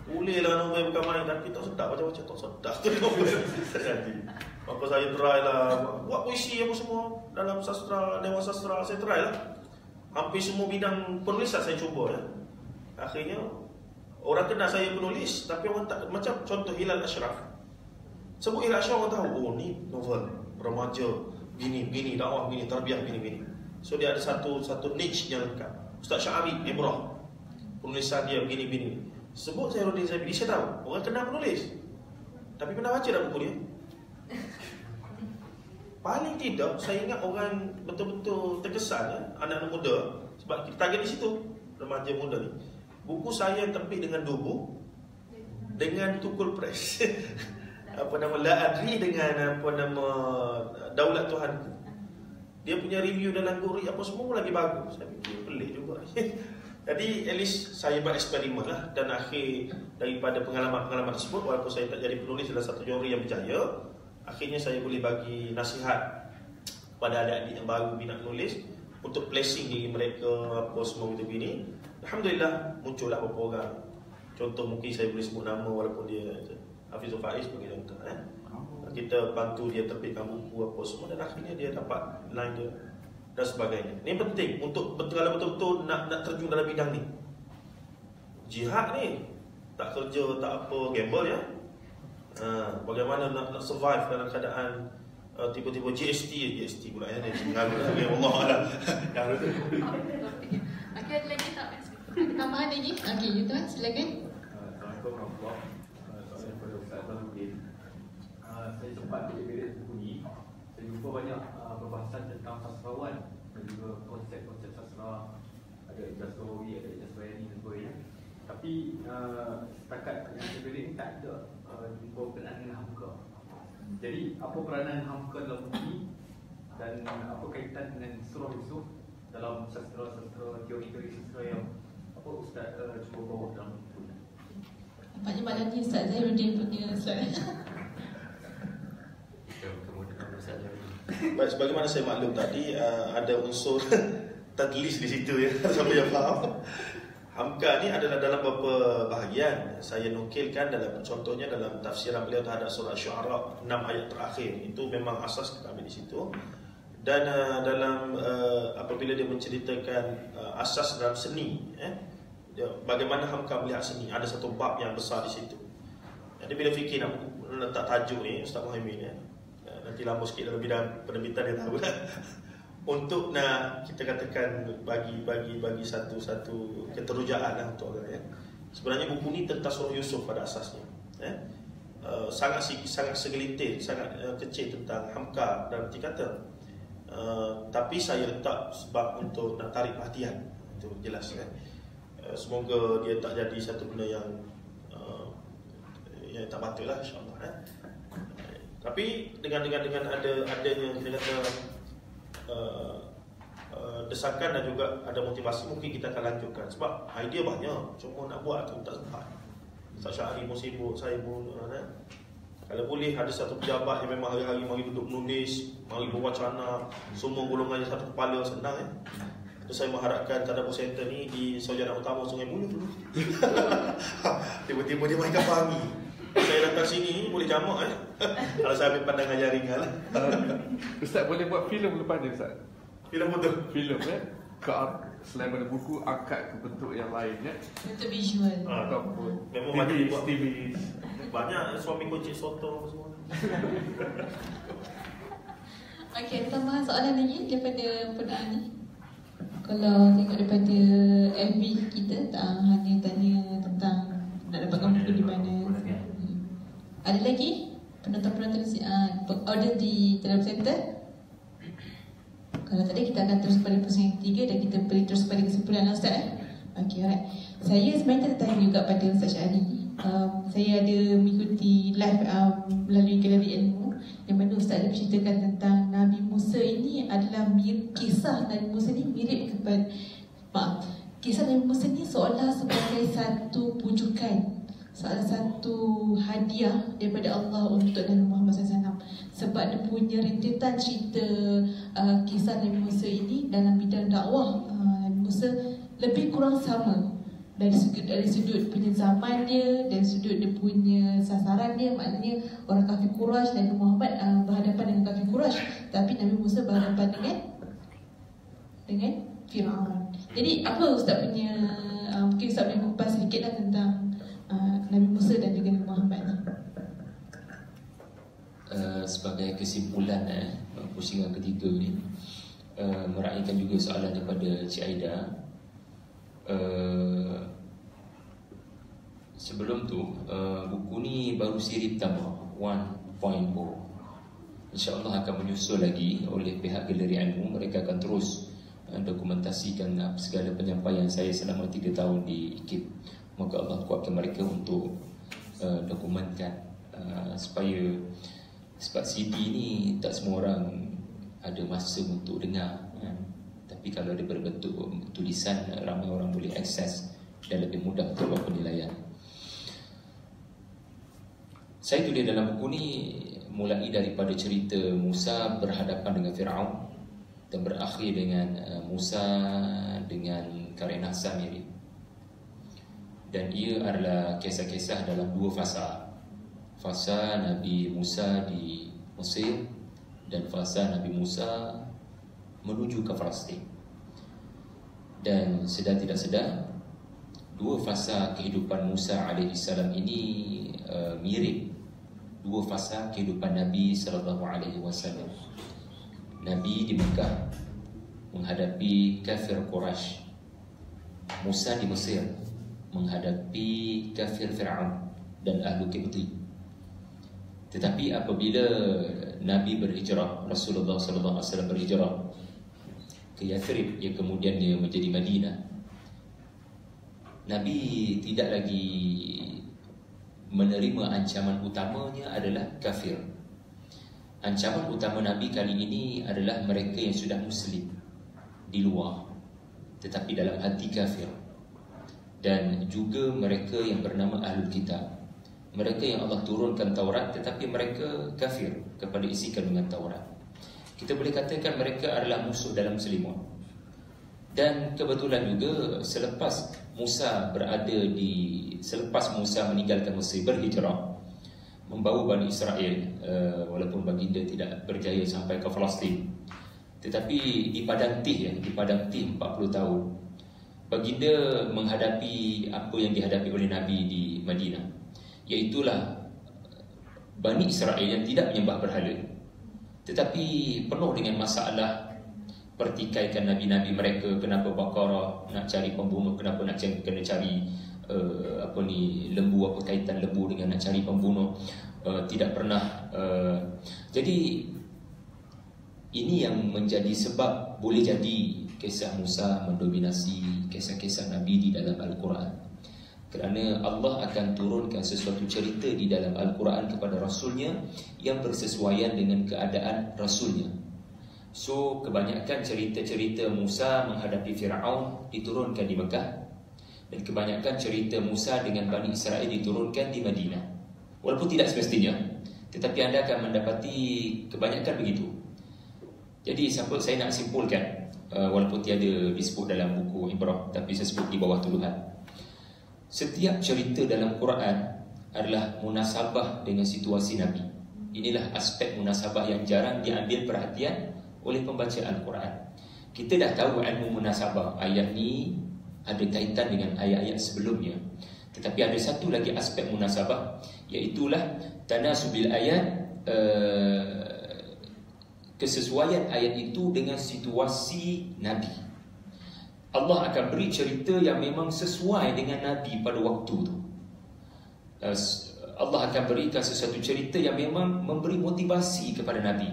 Bolehlah novel bukan main, tapi tak sedap baca-baca, tak sedap tulis novel. Tak jadi. Maka saya try lah buat puisi apa semua dalam sastra, dewan sastra, saya try lah. Hampir semua bidang penulisan saya cuba ya. Akhirnya orang kenal saya penulis, tapi orang tak, macam contoh Hilal Ashraf. Sebut Hilal Ashraf orang tahu, oh ni novel remaja, gini, dakwah gini, tarbiyah gini. So dia ada satu niche yang lengkap. Ustaz Syahri Ibrah, penulisan dia begini. Sebut saya Zainuddin Zabidi, saya tahu orang kenal penulis, tapi pernah baca tak buku dia? Paling tidak saya ingat orang betul-betul terkesan ya, anak-anak muda. Sebab kita target di situ, remaja muda ni. Buku saya yang terbit dengan Dubu, dengan Tukul Press. La Adri dengan Daulat Tuhanku. Dia punya review dalam Guri apa semua lagi bagus. Saya fikir pelik juga. Jadi at least saya bereksperimen lah. Dan akhir daripada pengalaman-pengalaman tersebut, walaupun saya tak jadi penulis dalam satu genre yang berjaya, akhirnya saya boleh bagi nasihat kepada adik-adik yang baru minat menulis untuk placing diri mereka apa semua gitu begini. Alhamdulillah muncullah beberapa orang. Contoh mungkin saya boleh sebut nama walaupun dia Hafizul Faiz sebagai contoh. Kita bantu dia terbitkan buku apa semua dan akhirnya dia dapat line dia dan sebagainya. Ini penting untuk kalau betul-betul nak terjun dalam bidang ni. Jihad ni tak kerja, tak apa, gamble ya. Bagaimana nak survive dalam keadaan tiba-tiba GST pula ya ni. Mengaruh lagi Allah lah. Yang itu. Okey, ada lagi tak? Ada tambahan lagi? Okey, you tuan silakan. Assalamualaikum warahmatullahi wabarakatuh. Saya pada Ustaz Zahruddin. Saya sempat bilik buku ni. Saya jumpa banyak perbahasan tentang sastrawan dan juga konsep-konsep sastra. Ada Ijaz Rawi, ada Ijaz Bayani dan sebagainya. Tapi setakat yang saya bilik ni tak ada jumpa berkenaan dengan Hamka. Jadi apa peranan Hamka dalam buku ni dan apa kaitan dengan Surah Yusuf dalam sastra-sastra, teori-teori sastra yang apa Ustaz cuba bawa dalam buku ni? Nampaknya malam ni Ustaz Zahruddin punya slide. Baik, sebagaimana saya maklum tadi, ada unsur tadlis di situ ya. Siapa yang faham? Hamka ni adalah dalam beberapa bahagian. Saya nukilkan dalam contohnya dalam tafsiran beliau terhadap surah Syu'ara 6 ayat terakhir. Itu memang asas kita ambil di situ. Dan dalam apabila dia menceritakan asas dalam seni, bagaimana Hamka melihat seni, ada satu bab yang besar di situ. Jadi bila fikir nak letak tajuk ni, Ustaz Muhammad nanti lama sikit dalam bidang penerbitan dia tahu lah. Untuk nak kita katakan bagi satu keterujaan lah untuk orang ya. Sebenarnya buku ni tentang surah Yusuf pada asasnya. Sangat segelintir, sangat kecil tentang Hamka dan arti kata. Tapi saya letak sebab untuk nak tarik perhatian. Itu jelas kan. Semoga dia tak jadi satu benda yang tak patut lah, insyaAllah. Tapi dengan adanya kita kata desakan dan juga ada motivasi, mungkin kita akan lanjutkan. Sebab idea banyak, cuma nak buat tu tak sempat. Ustaz Syahri pun sibuk, saya pun kalau boleh ada satu pejabat yang memang hari-hari mari duduk menulis, mari berwacana, semua golongannya satu kepala, senang ya. So, saya mengharapkan Tadabbur Center ni di Sarjana Utama Sungai Buloh dulu. Tiba-tiba dia main kapangi. Saya datang sini boleh jamak kalau saya ambil pandangan jaringan lah. Ustaz boleh buat filem lepas ni Ustaz? Filem betul. Filem selain pada buku, angkat ke bentuk yang lain ya. Bentuk visual. Ataupun memang TV. Banyak suami kucing soto semua. Okey, ada tambahan soalan lagi daripada pendengar ni? Kalau tengok daripada FB kita, hanya tanya tentang nak dapatkan buku di mana. Ada lagi penonton-penonton audience di Tadabbur Center? Kalau tadi kita akan terus pada pusing yang 3 dan kita beri terus pada kesimpulan Ustaz. Okey, alright. Saya sebenarnya tertanya juga pada Ustaz Syahri. Saya ada mengikuti live melalui Galeri Ilmu yang mana Ustaz ada berceritakan tentang Nabi Musa ini adalah kisah Nabi Musa ni mirip kepada kisah Nabi Musa ni seolah sebagai satu pujukan, salah satu hadiah daripada Allah untuk Nabi Muhammad SAW. Sebab dia punya rentetan cerita kisah Nabi Musa ini dalam bidang dakwah Nabi Musa lebih kurang sama dari sudut punya zaman dia, dari sudut dia punya sasaran dia, maknanya orang kafir Quraisy dan Nabi Muhammad berhadapan dengan kafir Quraisy, tapi Nabi Musa berhadapan dengan Firaun. Jadi apa Ustaz punya mungkin Ustaz boleh kupas sedikitlah tentang Nabi Musa dan juga Nabi Muhammad ni. Sebagai kesimpulan pusingan ketiga ni, meraihkan juga soalan daripada Cik Aida. Sebelum tu buku ni baru siri pertama 1.0. InsyaAllah akan menyusul lagi oleh pihak Galeri Ilmu. Mereka akan terus dokumentasikan segala penyampaian saya selama 3 tahun di IKIP. Moga Allah kuatkan mereka untuk dokumentkan sebab CD ni tak semua orang ada masa untuk dengar tapi kalau dia berbentuk tulisan, ramai orang boleh akses dan lebih mudah untuk buat penilaian. Saya tulis dalam buku ni mulai daripada cerita Musa berhadapan dengan Firaun dan berakhir dengan Musa dengan Karenah Samiri. Dan ia adalah kisah-kisah dalam dua fasa. Fasa Nabi Musa di Mesir dan fasa Nabi Musa menuju ke Palestin. Dan sedar tidak sedar, dua fasa kehidupan Musa alaihissalam ini mirip dua fasa kehidupan Nabi sallallahu alaihi wasallam. Nabi di Mekah menghadapi kafir Quraisy. Musa di Mesir menghadapi kafir Firaun dan ahlu Qibti. Tetapi apabila Nabi berhijrah, Rasulullah sallallahu alaihi wasallam berhijrah ke Yathrib yang kemudian dia menjadi Madinah, Nabi tidak lagi menerima ancaman utamanya adalah kafir. Ancaman utama Nabi kali ini adalah mereka yang sudah Muslim di luar tetapi dalam hati kafir, dan juga mereka yang bernama Ahlul Kitab, mereka yang Allah turunkan Taurat tetapi mereka kafir kepada isi kandungan Taurat. Kita boleh katakan mereka adalah musuh dalam selimut. Dan kebetulan juga selepas Musa meninggalkan Mesir, berhijrah membawa Bani Israel, walaupun baginda tidak berjaya sampai ke Palestin, tetapi di Padang Tih 40 tahun baginda menghadapi apa yang dihadapi oleh Nabi di Madinah, iaitulah Bani Israel yang tidak menyembah berhala tetapi penuh dengan masalah, pertikaikan nabi-nabi mereka. Kenapa Baqarah nak cari pembunuh, kenapa nak kena cari lembu, apa kaitan lembu dengan nak cari pembunuh, tidak pernah. Jadi ini yang menjadi sebab boleh jadi kisah Musa mendominasi kisah-kisah Nabi di dalam Al-Quran, kerana Allah akan turunkan sesuatu cerita di dalam Al-Quran kepada Rasulnya yang bersesuaian dengan keadaan Rasulnya. So kebanyakan cerita-cerita Musa menghadapi Firaun diturunkan di Mekah, dan kebanyakan cerita Musa dengan Bani Israel diturunkan di Madinah. Walaupun tidak semestinya, tetapi anda akan mendapati kebanyakan begitu. Jadi saya nak simpulkan, walaupun tiada disebut dalam buku Ibrah, tapi saya sebut di bawah tuduhan. Setiap cerita dalam Quran adalah munasabah dengan situasi Nabi. Inilah aspek munasabah yang jarang diambil perhatian oleh pembaca Al-Quran. Kita dah tahu ilmu munasabah, ayat ni ada kaitan dengan ayat-ayat sebelumnya. Tetapi ada satu lagi aspek munasabah, iaitulah tanasubil ayat, kesesuaian ayat itu dengan situasi Nabi. Allah akan beri cerita yang memang sesuai dengan Nabi pada waktu itu. Allah akan berikan sesuatu cerita yang memang memberi motivasi kepada Nabi.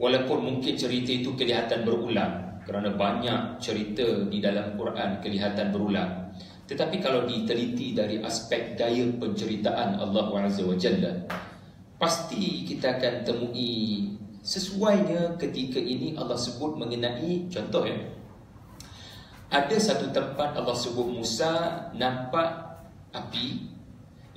Walaupun mungkin cerita itu kelihatan berulang, kerana banyak cerita di dalam Quran kelihatan berulang, tetapi kalau diteliti dari aspek daya penceritaan Allah Azza wa Jalla, pasti kita akan temui sesuainya. Ketika ini Allah sebut mengenai, contoh ada satu tempat Allah sebut Musa nampak api,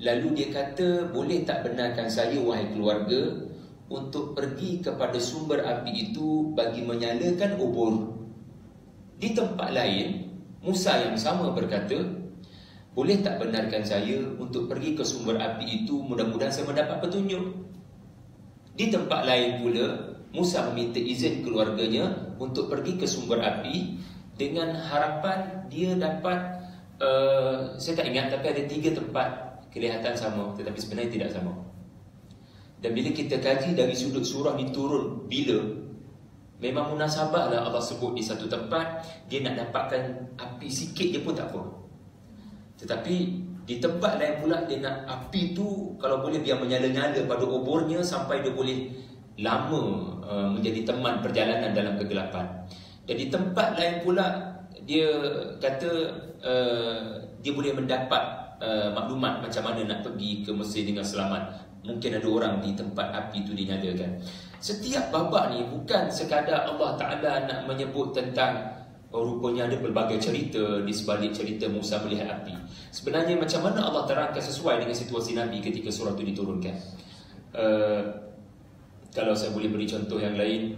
lalu dia kata, boleh tak benarkan saya wahai keluarga untuk pergi kepada sumber api itu bagi menyalakan obor. Di tempat lain Musa yang sama berkata, boleh tak benarkan saya untuk pergi ke sumber api itu, mudah-mudahan saya mendapat petunjuk. Di tempat lain pula Musa meminta izin keluarganya untuk pergi ke sumber api dengan harapan dia dapat, saya tak ingat, tapi ada 3 tempat kelihatan sama, tetapi sebenarnya tidak sama. Dan bila kita kaji dari sudut surah ni turun bila, memang munasabah lah Allah sebut di satu tempat dia nak dapatkan api sikit je pun tak apa. Tetapi di tempat lain pula dia nak api tu kalau boleh biar menyala-nyala pada obornya sampai dia boleh lama menjadi teman perjalanan dalam kegelapan. Dan di tempat lain pula dia kata dia boleh mendapat maklumat macam mana nak pergi ke Mesir dengan selamat. Mungkin ada orang di tempat api itu dinyalakan. Setiap babak ni bukan sekadar Allah Ta'ala nak menyebut tentang rupanya ada pelbagai cerita di sebalik cerita Musa melihat api. Sebenarnya macam mana Allah terangkan sesuai dengan situasi Nabi ketika surah itu diturunkan. Kalau saya boleh beri contoh yang lain,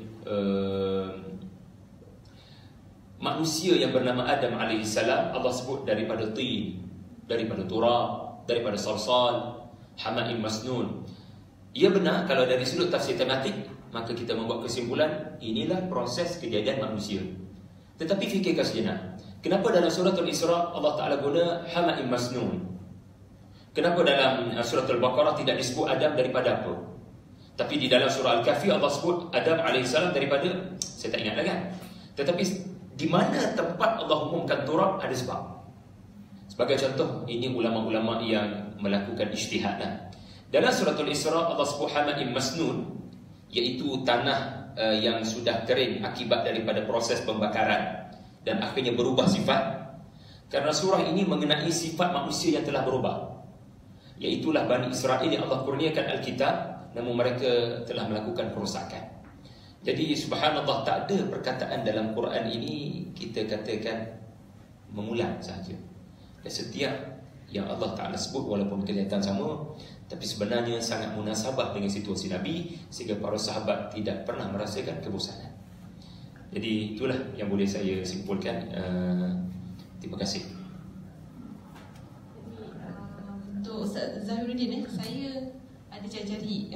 manusia yang bernama Adam alaihissalam, Allah sebut daripada tin, daripada turab, daripada salsal, hama'in masnun. Ia benar kalau dari sudut tafsir tematik, maka kita membuat kesimpulan inilah proses kejadian manusia. Tetapi fikirkan sejenak, kenapa dalam surah Al-Isra Allah Ta'ala guna hama'in masnun? Kenapa dalam surah Al-Baqarah tidak disebut Adam daripada apa? Tapi di dalam surah Al-Kahfi Allah sebut Adam alaihissalam daripada, saya tak ingat lagi kan. Tetapi di mana tempat Allah umumkan turab ada sebab. Sebagai contoh, ini ulama-ulama yang melakukan ijtihad. Dalam surah Al-Isra Allah sebut hama'in masnun, iaitu tanah yang sudah kering akibat daripada proses pembakaran dan akhirnya berubah sifat. Karena surah ini mengenai sifat manusia yang telah berubah, iaitulah Bani Israel yang Allah kurniakan Alkitab, namun mereka telah melakukan kerosakan. Jadi subhanallah, tak ada perkataan dalam Quran ini kita katakan mengulang sahaja. Dan setiap yang Allah Ta'ala sebut walaupun kelihatan sama, tapi sebenarnya sangat munasabah dengan situasi Nabi, sehingga para sahabat tidak pernah merasakan kebosanan. Jadi itulah yang boleh saya simpulkan. Terima kasih. Untuk Ustaz Zahiruddin, saya ada cari-cari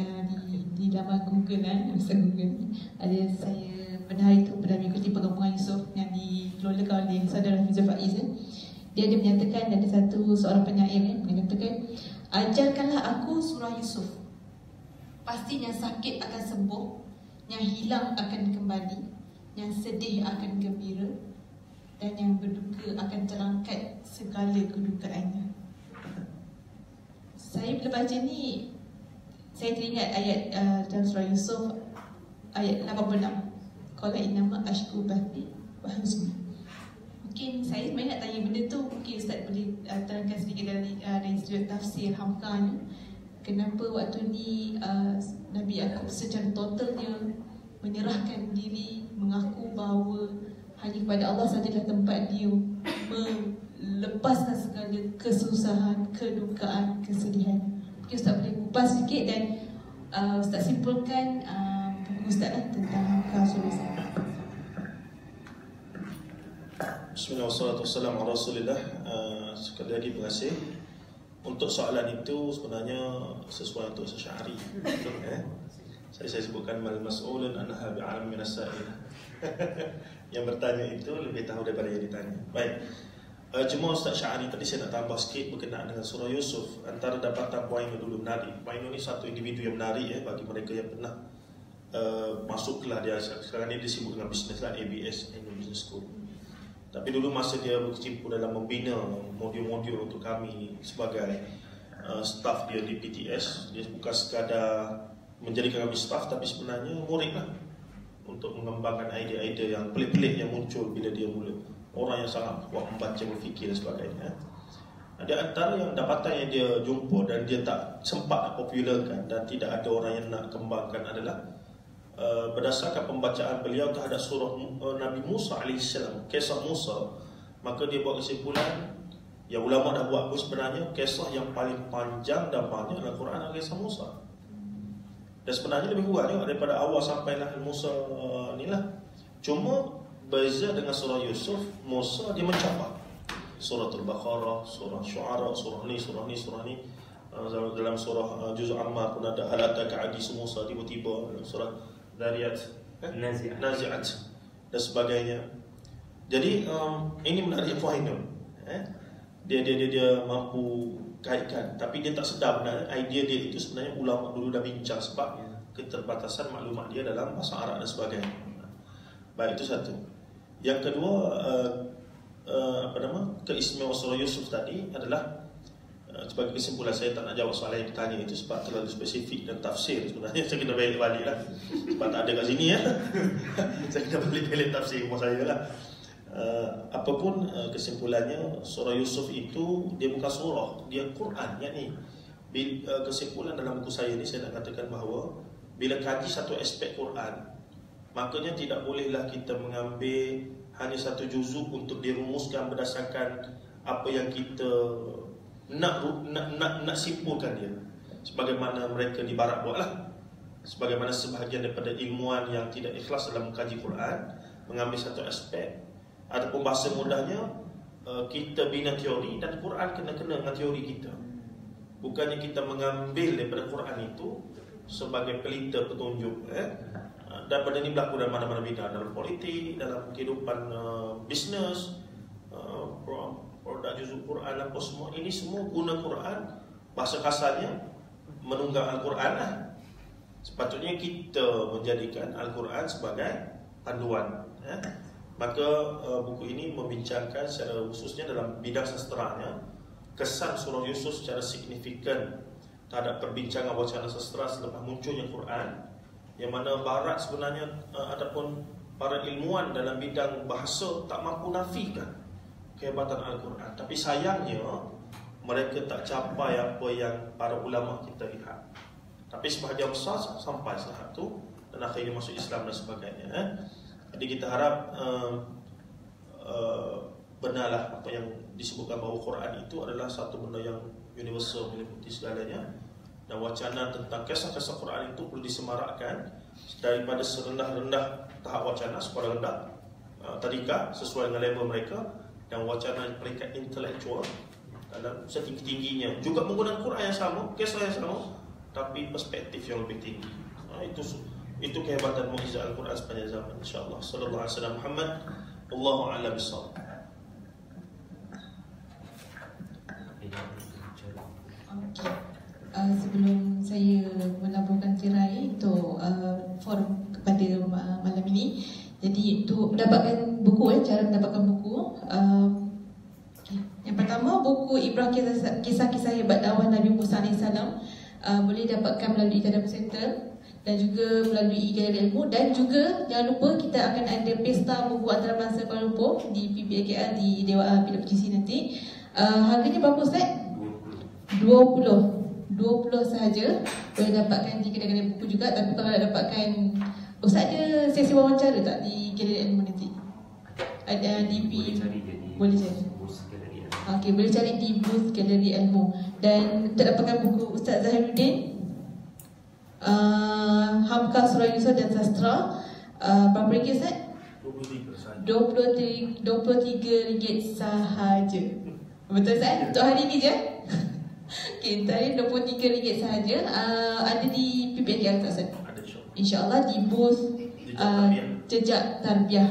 di laman Google kan, Google. Ada saya pernah mengikuti perkembangan Yusof yang dikeluarkan oleh saudara Hafizul Faiz. Dia ada menyatakan, ada seorang penyair kan, dia katakan, ajarkanlah aku surah Yusuf, pasti yang sakit akan sembuh, yang hilang akan kembali, yang sedih akan gembira, dan yang berduka akan terangkat segala kedukaannya. Saya bila baca ni, saya teringat ayat dalam surah Yusuf ayat 86, qala innama ashku bathi wa huzni. Mungkin saya sebenarnya nak tanya benda tu, mungkin Ustaz boleh terangkan sedikit dari sudut tafsir Hamka ni. Kenapa waktu ni Nabi Yaqub secara total dia menyerahkan diri, mengaku bahawa hanya kepada Allah sahajalah tempat dia melepaskan segala kesusahan, kedukaan, kesedihan. Mungkin Ustaz boleh kupas sedikit dan Ustaz simpulkan buku Ustaz tentang Hamka Sulus. Bismillahirrahmanirrahim. Wassalamualaikum warahmatullahi wabarakatuh. Sekali lagi terima kasih. Untuk soalan itu sebenarnya sesuai untuk Syar'i. Saya sebutkan mal mas'ulun anha bi'alam min as-sa'il. Yang bertanya itu lebih tahu daripada yang ditanya. Baik. Cuma Ustaz Syar'i tadi saya nak tambah sikit berkenaan dengan surah Yusuf. Antara dapatan poin yang dulu menarik. Poin ini satu individu yang menarik bagi mereka yang pernah masuklah dia. Sekarang ni dia sibuk dengan bisnes lah, ABS, Indian Business School. Tapi dulu masa dia berkecimpung dalam membina modul-modul untuk kami sebagai staff dia di PTS, dia bukan sekadar menjadikan kami staff, tapi sebenarnya murid lah, untuk mengembangkan idea-idea yang pelik-pelik yang muncul bila dia mula. Orang yang sangat kuat membaca, berfikir dan sebagainya. Ada antara yang dapatan yang dia jumpa dan dia tak sempat nak popularkan dan tidak ada orang yang nak kembangkan adalah berdasarkan pembacaan beliau terhadap surah Nabi Musa alaihissalam, kisah Musa, maka dia buat kesimpulan yang ulama dah buat pun sebenarnya kisah yang paling panjang dan banyak dalam Quran adalah kisah Musa. Dan sebenarnya lebih kurang daripada awal sampailah Musa ni lah. Cuma beza dengan surah Yusuf, Musa dia mencabar. Surah Al-Baqarah, surah Syu'ara, surah ni. Dalam surah Juz' Ammar pun ada hal ataka hadis Musa, tiba-tiba dalam surah Dariyat, Nazi'at dan sebagainya. Jadi ini menarik poin tu. Dia mampu kaitkan, tapi dia tak sedar benar idea dia itu sebenarnya ulama dulu dah bincang sebab keterbatasan maklumat dia dalam bahasa Arab dan sebagainya. Baik, itu satu. Yang kedua, keistimewaan surah Yusuf tadi adalah sebagai kesimpulan, saya tak nak jawab soalan yang ditanya itu sebab terlalu spesifik dan tafsir. Sebenarnya saya kena balik lah sebab tak ada kat sini ya. Saya kena balik tafsir rumah saya lah. Apapun kesimpulannya, surah Yusuf itu dia bukan surah, dia Quran. Yakni kesimpulan dalam buku saya ni, saya nak katakan bahawa bila kaji satu aspek Quran, makanya tidak bolehlah kita mengambil hanya satu juzuk untuk dirumuskan berdasarkan apa yang kita nak simpulkan dia. sebagaimana mereka di barat buatlah. Sebagaimana sebahagian daripada ilmuwan yang tidak ikhlas dalam mengkaji Quran mengambil satu aspek. Adapun bahasa mudahnya, kita bina teori dan Quran kena-kena dengan teori kita. Bukannya kita mengambil daripada Quran itu sebagai pelita petunjuk. Dan benda ini berlaku dalam mana-mana bidang, dalam politik, dalam kehidupan bisnes, produk juzuk Quran, apa semua. Ini semua guna Quran. Bahasa kasarnya menunggang Al-Quran lah. Sepatutnya kita menjadikan Al-Quran sebagai panduan. Maka buku ini membincangkan secara khususnya dalam bidang sastranya kesan surah Yusuf secara signifikan terhadap perbincangan wacana sastra selepas munculnya Quran, yang mana barat sebenarnya ataupun para ilmuwan dalam bidang bahasa tak mampu nafikan kehebatan Al-Quran. Tapi sayangnya mereka tak capai apa yang para ulama kita lihat. Tapi sebahagian besar sampai saat itu dan akhirnya masuk Islam dan sebagainya. Jadi kita harap benarlah apa yang disebutkan bahawa Quran itu adalah satu benda yang universal, meliputi segalanya. Dan wacana tentang kisah-kisah Quran itu perlu disemarakkan daripada serendah-rendah tahap wacana sekolah rendah tadika sesuai dengan level mereka, dan wacana peringkat intelektual dalam setinggi-tingginya juga menggunakan Quran yang sama, kisah yang sama, tapi perspektif yang lebih tinggi. Itu kehebatan mukjizat Al-Quran sepanjang zaman, insya-Allah. Sallallahu alaihi wasallam Muhammad, Allahu a'lam bissawab. Sebelum saya melaburkan tirai untuk forum kepada malam ini, jadi untuk mendapatkan buku, cara mendapatkan buku, yang pertama buku Ibrah Kisah-Kisah Hebat Dakwah Nabi Musa AS boleh dapatkan melalui Tadabbur Center dan juga melalui Galeri Ilmu. Dan juga jangan lupa kita akan ada pesta buku antarabangsa Kuala Lumpur di PBKL di Dewan PWGC nanti. Harganya berapa Ustaz? 20 sahaja boleh dapatkan di kedai-kedai buku juga. Tapi kalau nak dapatkan, Ustaz ada sesi wawancara tak di Galeri Ilmu nanti? Ada di boleh cari. Okey, boleh cari di booth Galeri Ilmu. Dan untuk dapatkan buku Ustaz Zahiruddin, Hamka Surah Yusuf dan Sastra, berapa ringgit Ustaz? RM23 sahaja. Betul Ustaz? Untuk hari ni je? Okay, tadi RM23 sahaja. Ada di PPKL tak Ustaz? InsyaAllah di booth Jejak Tarbiyah.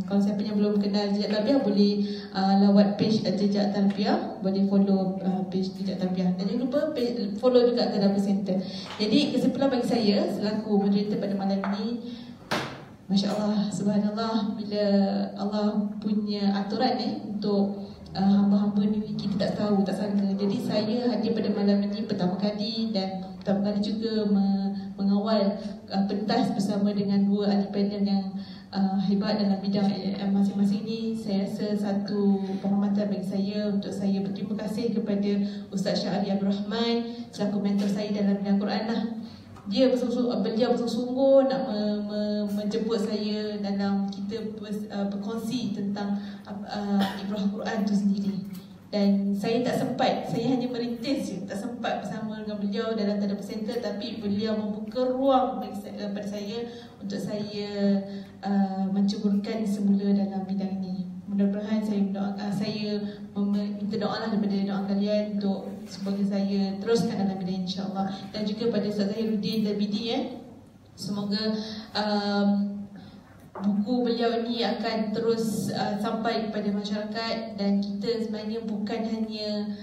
Kalau siapa yang belum kenal Jejak Tarbiyah, boleh lawat page Jejak Tarbiyah, boleh follow page Jejak Tarbiyah. Dan jangan lupa follow juga Tadabbur Center. Jadi kesimpulan bagi saya selaku moderator pada malam ini, Masya Allah, Subhanallah, bila Allah punya aturan untuk hamba-hamba ni kita tak tahu, tak sangka. Jadi saya hadir pada malam ini pertama kali, dan pertama kali juga mengawal pentas bersama dengan dua ahli panel yang hebat dalam bidang masing-masing ini. Saya rasa satu penghormatan bagi saya untuk saya berterima kasih kepada Ustaz Syahri Abdul Rahman selaku mentor saya dalam bidang Quran lah. Beliau bersungguh-sungguh nak menjemput saya dalam kita berkongsi tentang ibrah Quran itu sendiri. Dan saya tak sempat, saya hanya merintis je, tak sempat bersama dengan beliau dalam Tadabbur Center. Tapi beliau membuka ruang pada saya untuk saya menceburkan semula dalam bidang ini. Mudah-mudahan saya minta doa lah daripada doa kalian untuk semoga saya teruskan dalam bidang, insya-Allah. Dan juga pada Ustaz Zahiruddin Zabidi, semoga buku beliau ini akan terus sampai kepada masyarakat. Dan kita sebenarnya bukan hanya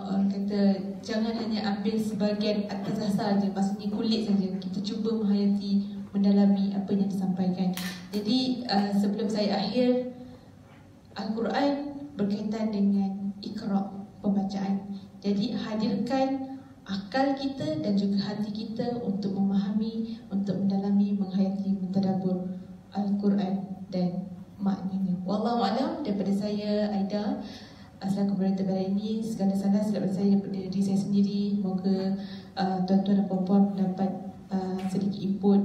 orang kata, jangan hanya ambil sebahagian atas saja, maksudnya kulit saja. Kita cuba menghayati, mendalami apa yang disampaikan. Jadi sebelum saya akhir, Al-Quran berkaitan dengan Iqra, pembacaan. Jadi hadirkan akal kita dan juga hati kita untuk memahami, untuk mendalami, menghayati, mentadabbur Al-Quran dan maknanya. Wallahu a'lam. Daripada saya, Aida, selaku moderator pada ini, segala salah daripada saya, daripada diri saya sendiri. Moga tuan-tuan dan puan-puan mendapat sedikit input